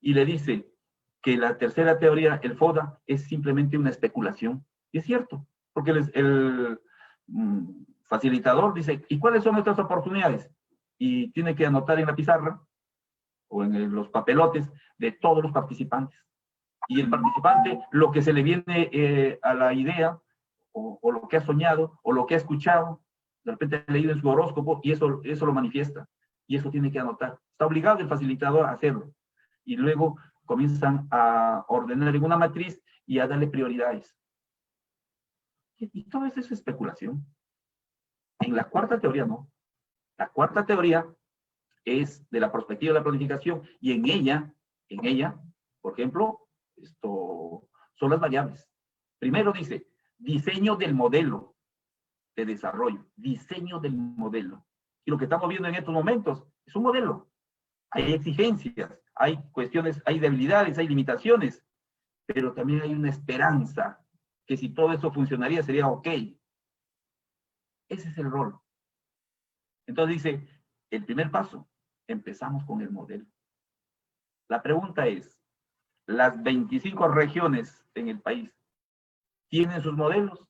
S4: Y le dice que la tercera teoría, el FODA, es simplemente una especulación. Y es cierto, porque el facilitador dice, ¿y cuáles son nuestras oportunidades? Y tiene que anotar en la pizarra o en los papelotes de todos los participantes. Y el participante, lo que se le viene a la idea, o lo que ha soñado, o lo que ha escuchado, de repente ha leído en su horóscopo, y eso lo manifiesta. Y eso tiene que anotar. Está obligado el facilitador a hacerlo. Y luego comienzan a ordenar en una matriz y a darle prioridades. Y todo eso es especulación. En la cuarta teoría no. La cuarta teoría es de la perspectiva de la planificación y en ella, por ejemplo, son las variables. Primero dice, diseño del modelo de desarrollo, diseño del modelo. Y lo que estamos viendo en estos momentos es un modelo. Hay exigencias, hay cuestiones, hay debilidades, hay limitaciones, pero también hay una esperanza que si todo eso funcionaría sería ok. Ese es el rol. Entonces dice, el primer paso, empezamos con el modelo. La pregunta es, ¿las 25 regiones en el país tienen sus modelos?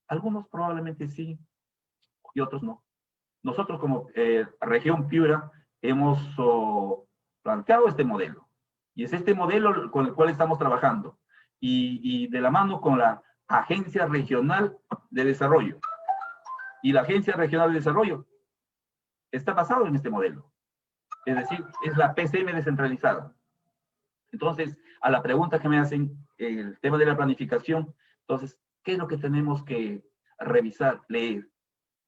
S4: Algunos probablemente sí y otros no. Nosotros como región Piura hemos planteado este modelo. Y es este modelo con el cual estamos trabajando. Y de la mano con la Agencia Regional de Desarrollo. Y la Agencia Regional de Desarrollo está basado en este modelo. Es decir, es la PCM descentralizada. Entonces, a la pregunta que me hacen, el tema de la planificación, entonces, ¿qué es lo que tenemos que revisar, leer?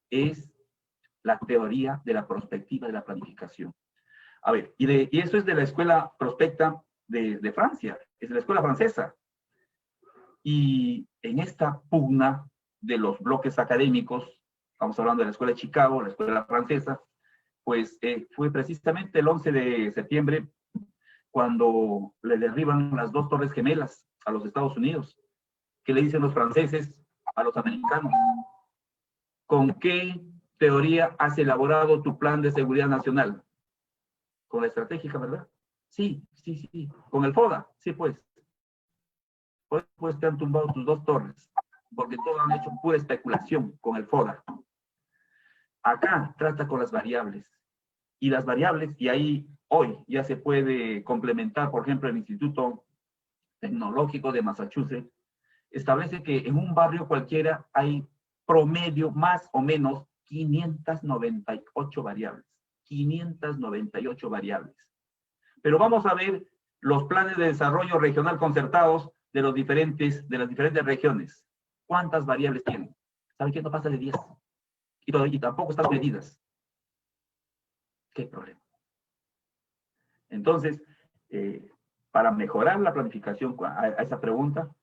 S4: Es la teoría de la perspectiva de la planificación. A ver, y eso es de la escuela prospecta de Francia, es de la escuela francesa. Y en esta pugna de los bloques académicos, estamos hablando de la escuela de Chicago, la escuela francesa, pues fue precisamente el 11 de septiembre cuando le derriban las dos torres gemelas a los Estados Unidos. ¿Qué le dicen los franceses a los americanos? ¿Con qué teoría has elaborado tu plan de seguridad nacional? Con la estratégica, ¿verdad? Sí. Con el FODA, sí pues. Pues te han tumbado tus dos torres, porque todos han hecho pura especulación con el FODA. Acá trata con las variables. Y las variables, y ahí hoy ya se puede complementar, por ejemplo, el Instituto Tecnológico de Massachusetts, establece que en un barrio cualquiera hay promedio más o menos 598 variables. 598 variables. Pero vamos a ver los planes de desarrollo regional concertados de las diferentes regiones. ¿Cuántas variables tienen? ¿Saben qué? No pasa de 10. Y tampoco están medidas. ¿Qué problema? Entonces, para mejorar la planificación a esa pregunta,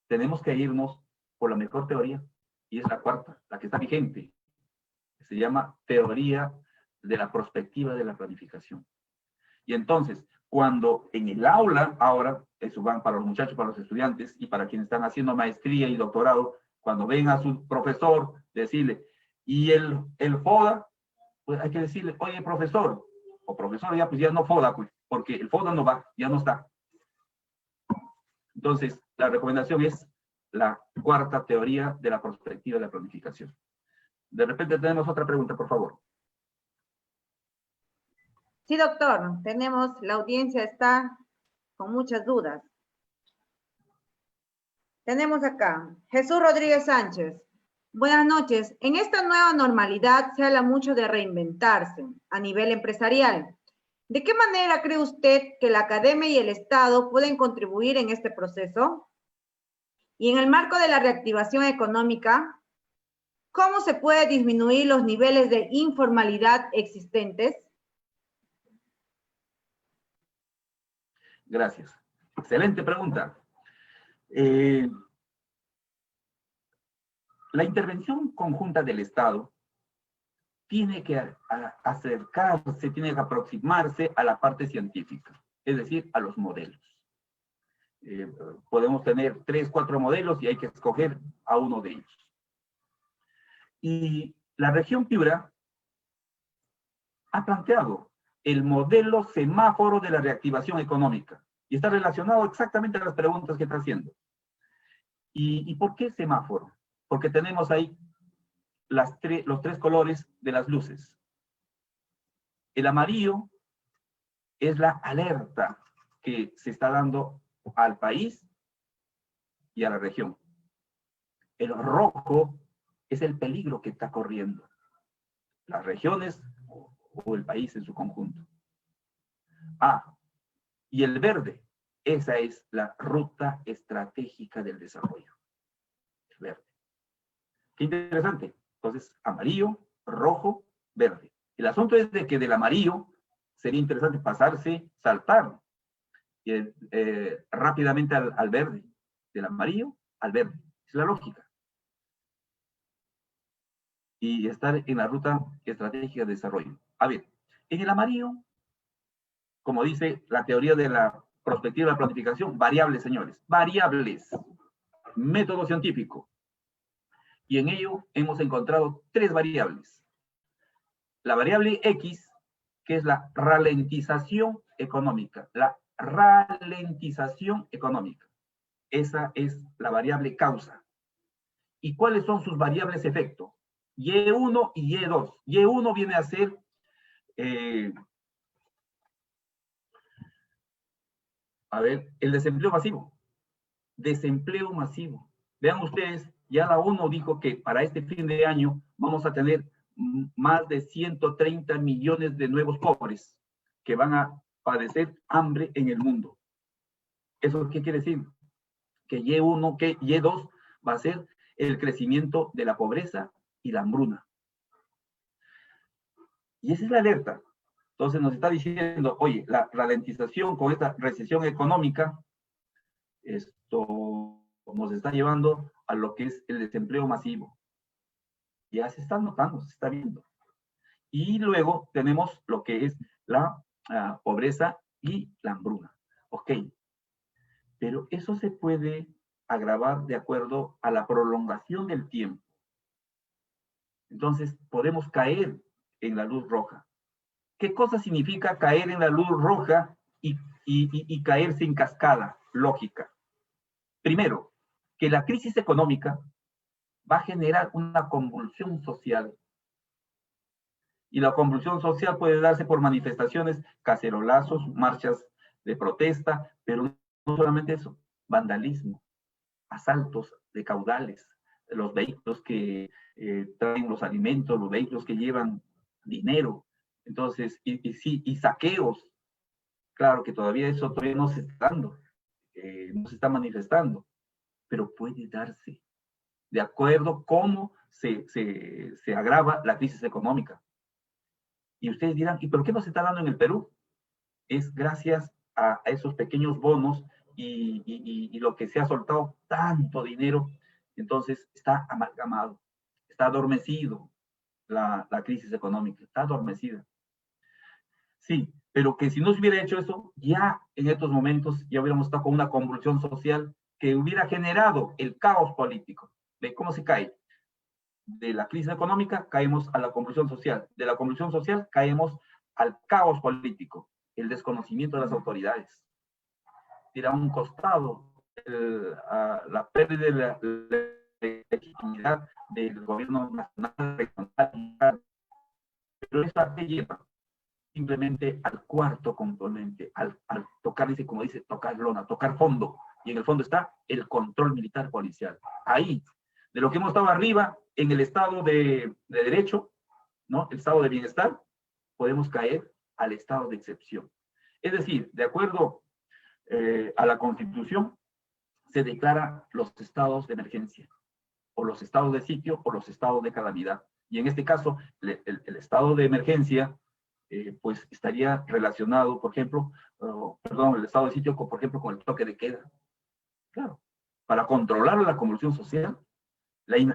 S4: tenemos que irnos por la mejor teoría, y es la cuarta, la que está vigente. Se llama teoría de la perspectiva de la planificación. Y entonces, cuando en el aula, ahora, eso van para los muchachos, para los estudiantes, y para quienes están haciendo maestría y doctorado, cuando ven a su profesor, decirle, y el FODA, pues hay que decirle, oye, profesor, o profesor, ya pues ya no FODA, pues, porque el FODA no va, ya no está. Entonces, la recomendación es la cuarta teoría de la perspectiva de la planificación. De repente tenemos otra pregunta, por favor.
S2: Sí, doctor, la audiencia está con muchas dudas. Tenemos acá, Jesús Rodríguez Sánchez. Buenas noches. En esta nueva normalidad se habla mucho de reinventarse a nivel empresarial. ¿De qué manera cree usted que la academia y el Estado pueden contribuir en este proceso? Y en el marco de la reactivación económica, ¿cómo se puede disminuir los niveles de informalidad existentes?
S4: Gracias. Excelente pregunta. La intervención conjunta del Estado tiene que acercarse, tiene que aproximarse a la parte científica, es decir, a los modelos. Podemos tener 3, 4 modelos y hay que escoger a uno de ellos. Y la región Piura ha planteado el modelo semáforo de la reactivación económica. Y está relacionado exactamente a las preguntas que está haciendo. ¿Y por qué semáforo? Porque tenemos ahí los 3 colores de las luces. El amarillo es la alerta que se está dando al país y a la región. El rojo es el peligro que está corriendo las regiones o el país en su conjunto. Y el verde, esa es la ruta estratégica del desarrollo. El verde. Qué interesante. Entonces, amarillo, rojo, verde. El asunto es de que del amarillo sería interesante saltar rápidamente al verde. Del amarillo al verde. Es la lógica. Y estar en la ruta estratégica de desarrollo. A ver, en el amarillo, como dice la teoría de la perspectiva de la planificación, variables, señores, variables, método científico. Y en ello hemos encontrado 3 variables. La variable X, que es la ralentización económica, la ralentización económica. Esa es la variable causa. ¿Y cuáles son sus variables efecto? Y1 y Y2. Y1 viene a ser el desempleo masivo. Desempleo masivo. Vean ustedes, ya la ONU dijo que para este fin de año vamos a tener más de 130 millones de nuevos pobres que van a padecer hambre en el mundo. ¿Eso qué quiere decir? Que Y1, que Y2 va a ser el crecimiento de la pobreza y la hambruna. Y esa es la alerta. Entonces nos está diciendo, oye, la ralentización con esta recesión económica, esto nos está llevando a lo que es el desempleo masivo. Ya se está notando, se está viendo. Y luego tenemos lo que es la pobreza y la hambruna. Ok, pero eso se puede agravar de acuerdo a la prolongación del tiempo. Entonces podemos caer en la luz roja. ¿Qué cosa significa caer en la luz roja y caer sin cascada lógica? Primero, que la crisis económica va a generar una convulsión social. Y la convulsión social puede darse por manifestaciones, cacerolazos, marchas de protesta, pero no solamente eso, vandalismo, asaltos de caudales, los vehículos que traen los alimentos, los vehículos que llevan dinero. Entonces, y saqueos. Claro que todavía eso todavía no se está dando, no se está manifestando, pero puede darse de acuerdo cómo se agrava la crisis económica. Y ustedes dirán, ¿y por qué no se está dando en el Perú? Es gracias a esos pequeños bonos y lo que se ha soltado tanto dinero. Entonces está amalgamado, está adormecido la crisis económica, está adormecida. Sí, pero que si no se hubiera hecho eso, ya en estos momentos ya hubiéramos estado con una convulsión social que hubiera generado el caos político. ¿Ve cómo se cae? De la crisis económica caemos a la convulsión social. De la convulsión social caemos al caos político, el desconocimiento de las autoridades. Tira a un costado la pérdida de la legitimidad del gobierno nacional, regional, pero eso te lleva simplemente al cuarto componente, al tocar, dice, como dice, tocar lona, tocar fondo, y en el fondo está el control militar policial. Ahí, de lo que hemos estado arriba, en el estado de derecho, ¿no? El estado de bienestar, podemos caer al estado de excepción. Es decir, de acuerdo a la Constitución, se declara los estados de emergencia, o los estados de sitio, o los estados de calamidad. Y en este caso, el estado de emergencia, pues estaría relacionado, por ejemplo, el estado de sitio, por ejemplo, con el toque de queda. Claro, para controlar la convulsión social,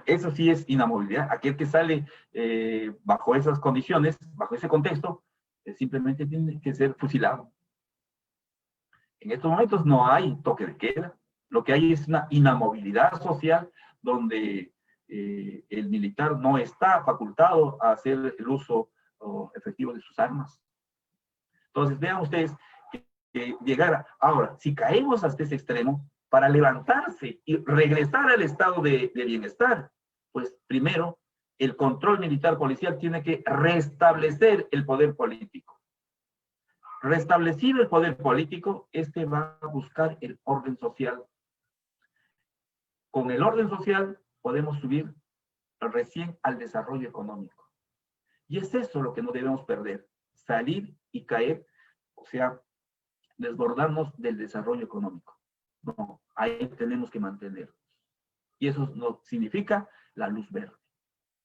S4: eso sí es inamovilidad. Aquel que sale bajo esas condiciones, bajo ese contexto, simplemente tiene que ser fusilado. En estos momentos no hay toque de queda. Lo que hay es una inamovilidad social donde el militar no está facultado a hacer el uso efectivo de sus armas. Entonces, vean ustedes que llegar ahora, si caemos hasta ese extremo, para levantarse y regresar al estado de bienestar, pues primero, el control militar policial tiene que restablecer el poder político. Restablecido el poder político, este va a buscar el orden social. Con el orden social podemos subir recién al desarrollo económico. Y es eso lo que no debemos perder, salir y caer, o sea, desbordarnos del desarrollo económico. No, ahí tenemos que mantenernos. Y eso no significa la luz verde.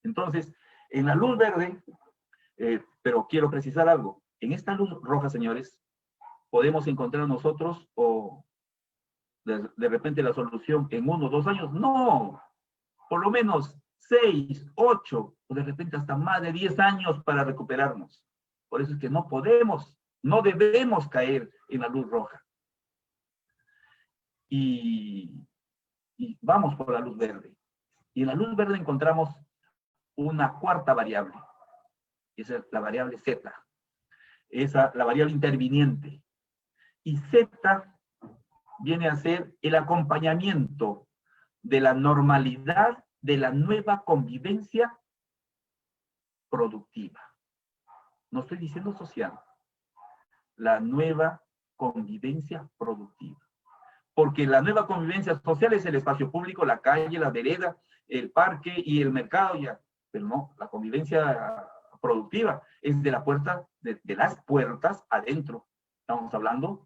S4: Entonces, en la luz verde, pero quiero precisar algo, en esta luz roja, señores, podemos encontrar nosotros o de repente la solución en 1 o 2 años. No, por lo menos 6, 8, o de repente hasta más de 10 años para recuperarnos. Por eso es que no podemos, no debemos caer en la luz roja. Y vamos por la luz verde. Y en la luz verde encontramos una cuarta variable. Esa es la variable Z. Esa, la variable interviniente. Y Z viene a ser el acompañamiento de la normalidad de la nueva convivencia productiva. No estoy diciendo social. La nueva convivencia productiva. Porque la nueva convivencia social es el espacio público, la calle, la vereda, el parque y el mercado ya. Pero no, la convivencia productiva es de la puerta, de las puertas adentro. Estamos hablando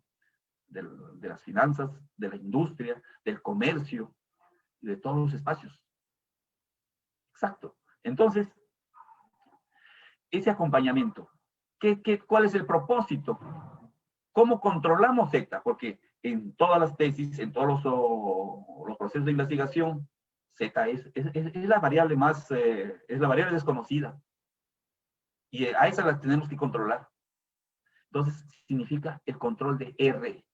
S4: de las finanzas, de la industria, del comercio, de todos los espacios. Exacto. Entonces, ese acompañamiento, ¿cuál es el propósito? ¿Cómo controlamos Z? Porque en todas las tesis, en todos los procesos de investigación, Z es la variable más, es la variable desconocida. Y a esa la tenemos que controlar. Entonces, significa el control de R.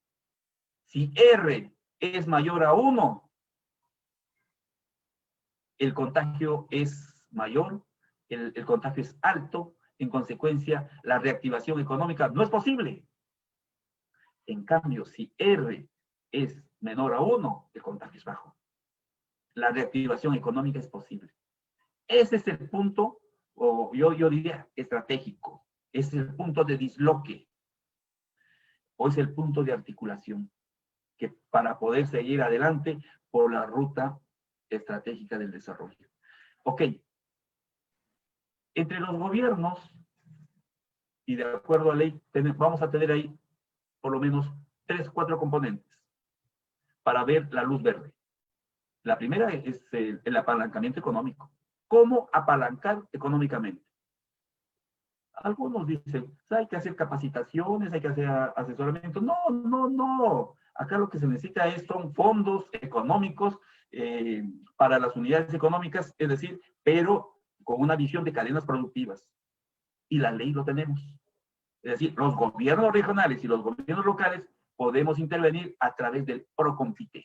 S4: Si R es mayor a 1, el contagio es mayor, el contagio es alto, en consecuencia, la reactivación económica no es posible. En cambio, si R es menor a 1, el contagio es bajo. La reactivación económica es posible. Ese es el punto, o yo diría estratégico. Ese es el punto de disloque. O es el punto de articulación. Que para poder seguir adelante por la ruta estratégica del desarrollo. Ok. Entre los gobiernos, y de acuerdo a ley, vamos a tener ahí por lo menos 3 o 4 componentes para ver la luz verde. La primera es el apalancamiento económico. ¿Cómo apalancar económicamente? Algunos dicen, hay que hacer capacitaciones, hay que hacer asesoramiento. No, no, no. Acá lo que se necesita son fondos económicos para las unidades económicas, es decir, pero con una visión de cadenas productivas. Y la ley lo tenemos. Es decir, los gobiernos regionales y los gobiernos locales podemos intervenir a través del PROCOMPITE.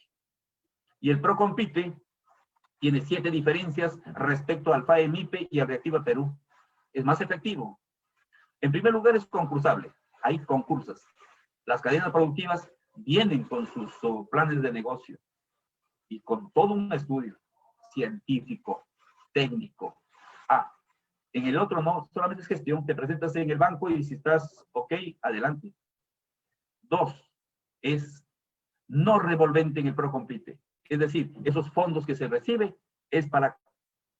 S4: Y el PROCOMPITE tiene 7 diferencias respecto al FAE-MIPE y al Reactiva Perú. Es más efectivo. En primer lugar, es concursable. Hay concursos. Las cadenas productivas vienen con sus planes de negocio y con todo un estudio científico, técnico. En el otro no, solamente es gestión. Te presentas en el banco y si estás ok, adelante. 2, es no revolvente en el PROCOMPITE. Es decir, esos fondos que se reciben es para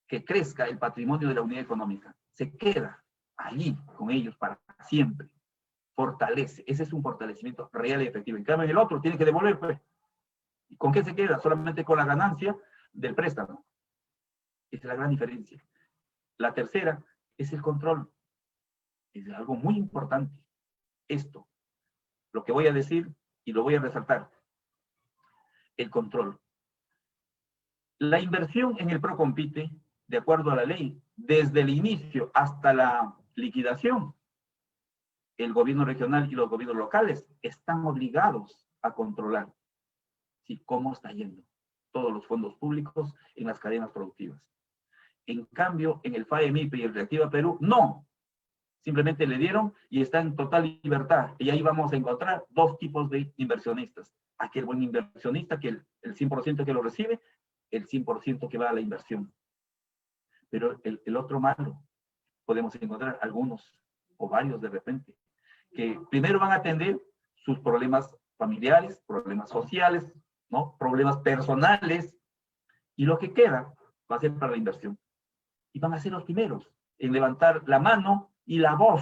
S4: que crezca el patrimonio de la unidad económica. Se queda allí con ellos para siempre. Fortalece. Ese es un fortalecimiento real y efectivo. En cambio, en el otro tiene que devolver, pues. ¿Y con qué se queda? Solamente con la ganancia del préstamo. Esa es la gran diferencia. La tercera es el control. Es algo muy importante. Esto, lo que voy a decir y lo voy a resaltar. El control. La inversión en el PROCOMPITE, de acuerdo a la ley, desde el inicio hasta la liquidación, el gobierno regional y los gobiernos locales están obligados a controlar cómo está yendo todos los fondos públicos en las cadenas productivas. En cambio, en el FAE-MIPE y el Reactiva Perú, no. Simplemente le dieron y está en total libertad. Y ahí vamos a encontrar 2 tipos de inversionistas. Aquel buen inversionista, que el 100% que lo recibe, el 100% que va a la inversión. Pero el otro malo, podemos encontrar algunos o varios de repente, que primero van a atender sus problemas familiares, problemas sociales, ¿no? Problemas personales, y lo que queda va a ser para la inversión. Y van a ser los primeros en levantar la mano y la voz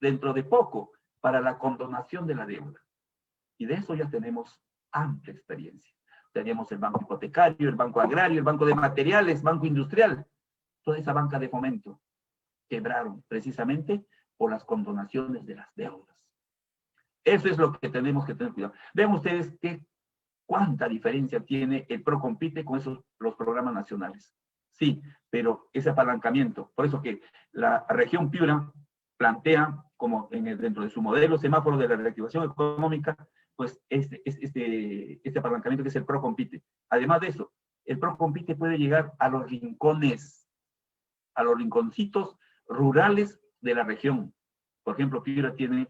S4: dentro de poco para la condonación de la deuda. Y de eso ya tenemos amplia experiencia. Teníamos el banco hipotecario, el banco agrario, el banco de materiales, banco industrial. Toda esa banca de fomento quebraron precisamente por las condonaciones de las deudas. Eso es lo que tenemos que tener cuidado. Vean ustedes cuánta diferencia tiene el PROCOMPITE con los programas nacionales. Sí, pero ese apalancamiento, por eso que la región Piura plantea como dentro de su modelo semáforo de la reactivación económica, pues este apalancamiento que es el PROCOMPITE. Además de eso, el PROCOMPITE puede llegar a los rincones, a los rinconcitos rurales de la región. Por ejemplo, Piura tiene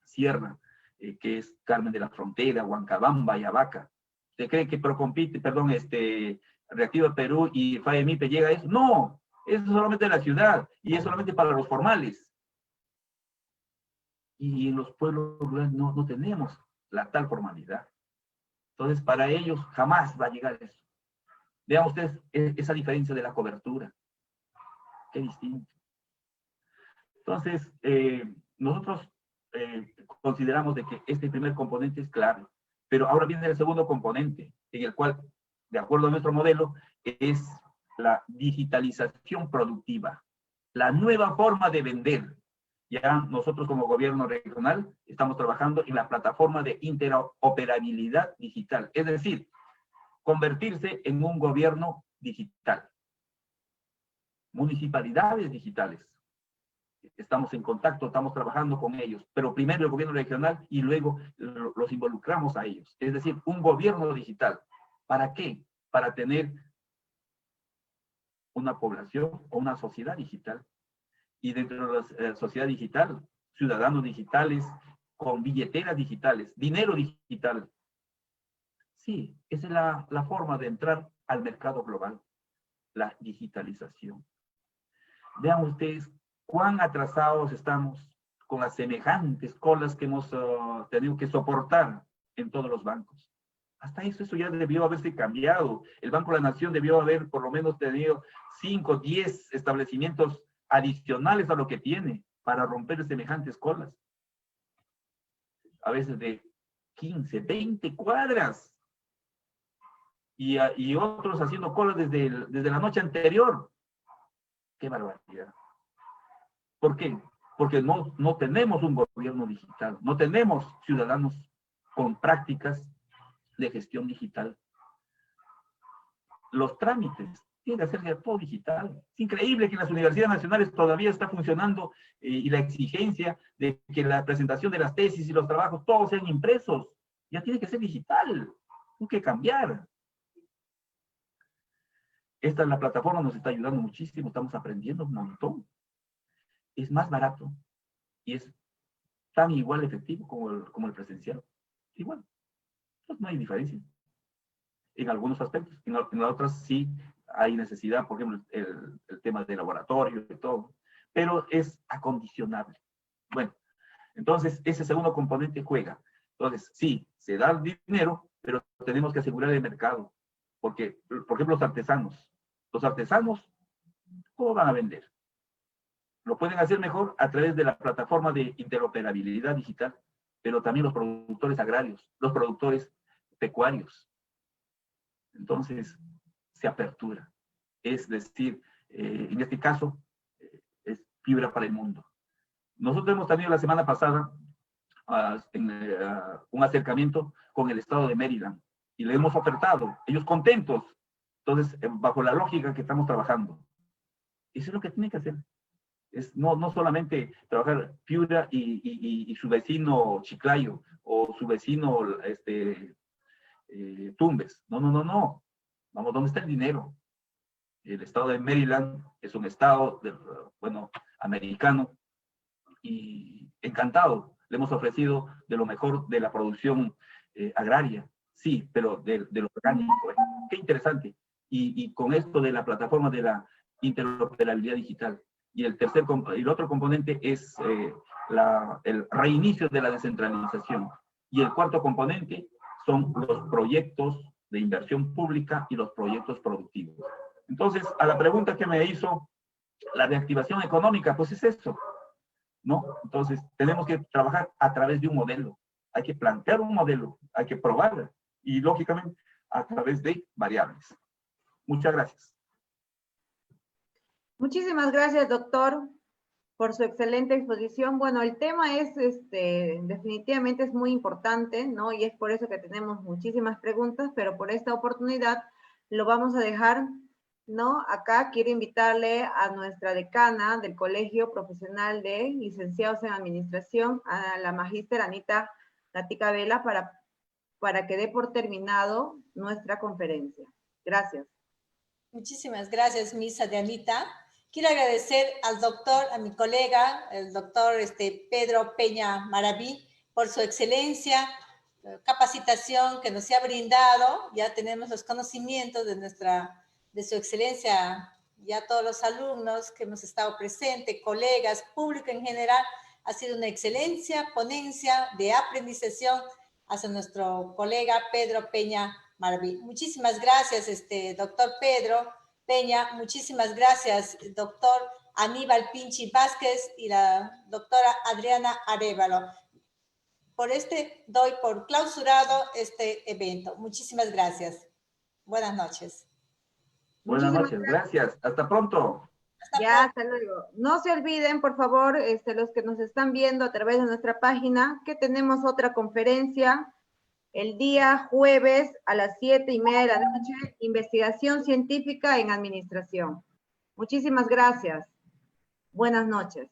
S4: sierra, que es Carmen de la Frontera, Huancabamba y Abaca. ¿Usted cree que Reactiva Perú y FAEMIPE llega a eso? No, eso es solamente de la ciudad y es solamente para los formales. Y en los pueblos rurales no tenemos la tal formalidad. Entonces, para ellos jamás va a llegar eso. Vean ustedes esa diferencia de la cobertura. Qué distinto. Entonces, nosotros consideramos de que este primer componente es clave. Pero ahora viene el segundo componente, en el cual, de acuerdo a nuestro modelo, es la digitalización productiva, la nueva forma de vender. Ya nosotros como gobierno regional estamos trabajando en la plataforma de interoperabilidad digital, es decir, convertirse en un gobierno digital. Municipalidades digitales. Estamos en contacto, estamos trabajando con ellos, pero primero el gobierno regional y luego los involucramos a ellos. Es decir, un gobierno digital. ¿Para qué? Para tener una población o una sociedad digital. Y dentro de la sociedad digital, ciudadanos digitales, con billeteras digitales, dinero digital. Sí, esa es la forma de entrar al mercado global, la digitalización. Vean ustedes cuán atrasados estamos con las semejantes colas que hemos tenido que soportar en todos los bancos. Hasta eso ya debió haberse cambiado. El Banco de la Nación debió haber por lo menos tenido 5, 10 establecimientos adicionales a lo que tiene para romper semejantes colas. A veces de 15, 20 cuadras. Y otros haciendo colas desde la noche anterior. ¡Qué barbaridad! ¿Por qué? Porque no tenemos un gobierno digital, no tenemos ciudadanos con prácticas de gestión digital. Los trámites tienen que ser todo digital. Es increíble que en las universidades nacionales todavía está funcionando y la exigencia de que la presentación de las tesis y los trabajos todos sean impresos. Ya tiene que ser digital. Hay que cambiar. La plataforma nos está ayudando muchísimo, estamos aprendiendo un montón. Es más barato y es tan igual efectivo como el presencial. Igual. Pues no hay diferencia. En algunos aspectos. En otros sí hay necesidad, por ejemplo, el tema de laboratorio y todo. Pero es acondicionable. Bueno, entonces ese segundo componente juega. Entonces, sí, se da el dinero, pero tenemos que asegurar el mercado. Porque, por ejemplo, los artesanos, ¿cómo van a vender? Lo pueden hacer mejor a través de la plataforma de interoperabilidad digital, pero también los productores agrarios, los productores pecuarios. Entonces, se apertura. Es decir, en este caso, es fibra para el mundo. Nosotros hemos tenido la semana pasada un acercamiento con el estado de Maryland y le hemos ofertado, ellos contentos. Entonces, bajo la lógica que estamos trabajando. Eso es lo que tiene que hacer. Es no solamente trabajar Piura y su vecino Chiclayo o su vecino Tumbes. No. Vamos, ¿dónde está el dinero? El estado de Maryland es un estado, americano y encantado. Le hemos ofrecido de lo mejor de la producción agraria. Sí, pero de lo orgánico. Qué interesante. Y con esto de la plataforma de la interoperabilidad digital. Y el otro componente es el reinicio de la descentralización. Y el cuarto componente son los proyectos de inversión pública y los proyectos productivos. Entonces, a la pregunta que me hizo, la reactivación económica, pues es eso, ¿no? Entonces, tenemos que trabajar a través de un modelo. Hay que plantear un modelo, hay que probarlo. Y, lógicamente, a través de variables. Muchas gracias.
S2: Muchísimas gracias, doctor, por su excelente exposición. Bueno, el tema es, definitivamente es muy importante, ¿no? Y es por eso que tenemos muchísimas preguntas, pero por esta oportunidad lo vamos a dejar, ¿no? Acá quiero invitarle a nuestra decana del Colegio Profesional de Licenciados en Administración, a la magíster Anita Gatica Vela, para que dé por terminado nuestra conferencia. Gracias.
S1: Muchísimas gracias, Misa de Anita. Quiero agradecer al doctor, a mi colega, el doctor Pedro Peña Maraví, por su excelencia, capacitación que nos ha brindado. Ya tenemos los conocimientos de su excelencia, ya todos los alumnos que hemos estado presentes, colegas, público en general. Ha sido una excelencia ponencia de aprendización hacia nuestro colega Pedro Peña Maraví. Muchísimas gracias, doctor Pedro Peña. Muchísimas gracias, doctor Aníbal Pinchi Vázquez y la doctora Adriana Arévalo. Doy por clausurado este evento. Muchísimas gracias. Buenas noches.
S4: Buenas noches, gracias. Hasta pronto.
S2: Hasta luego. No se olviden, por favor, los que nos están viendo a través de nuestra página, que tenemos otra conferencia el día jueves a las 7:30 de la noche, investigación científica en administración. Muchísimas gracias. Buenas noches.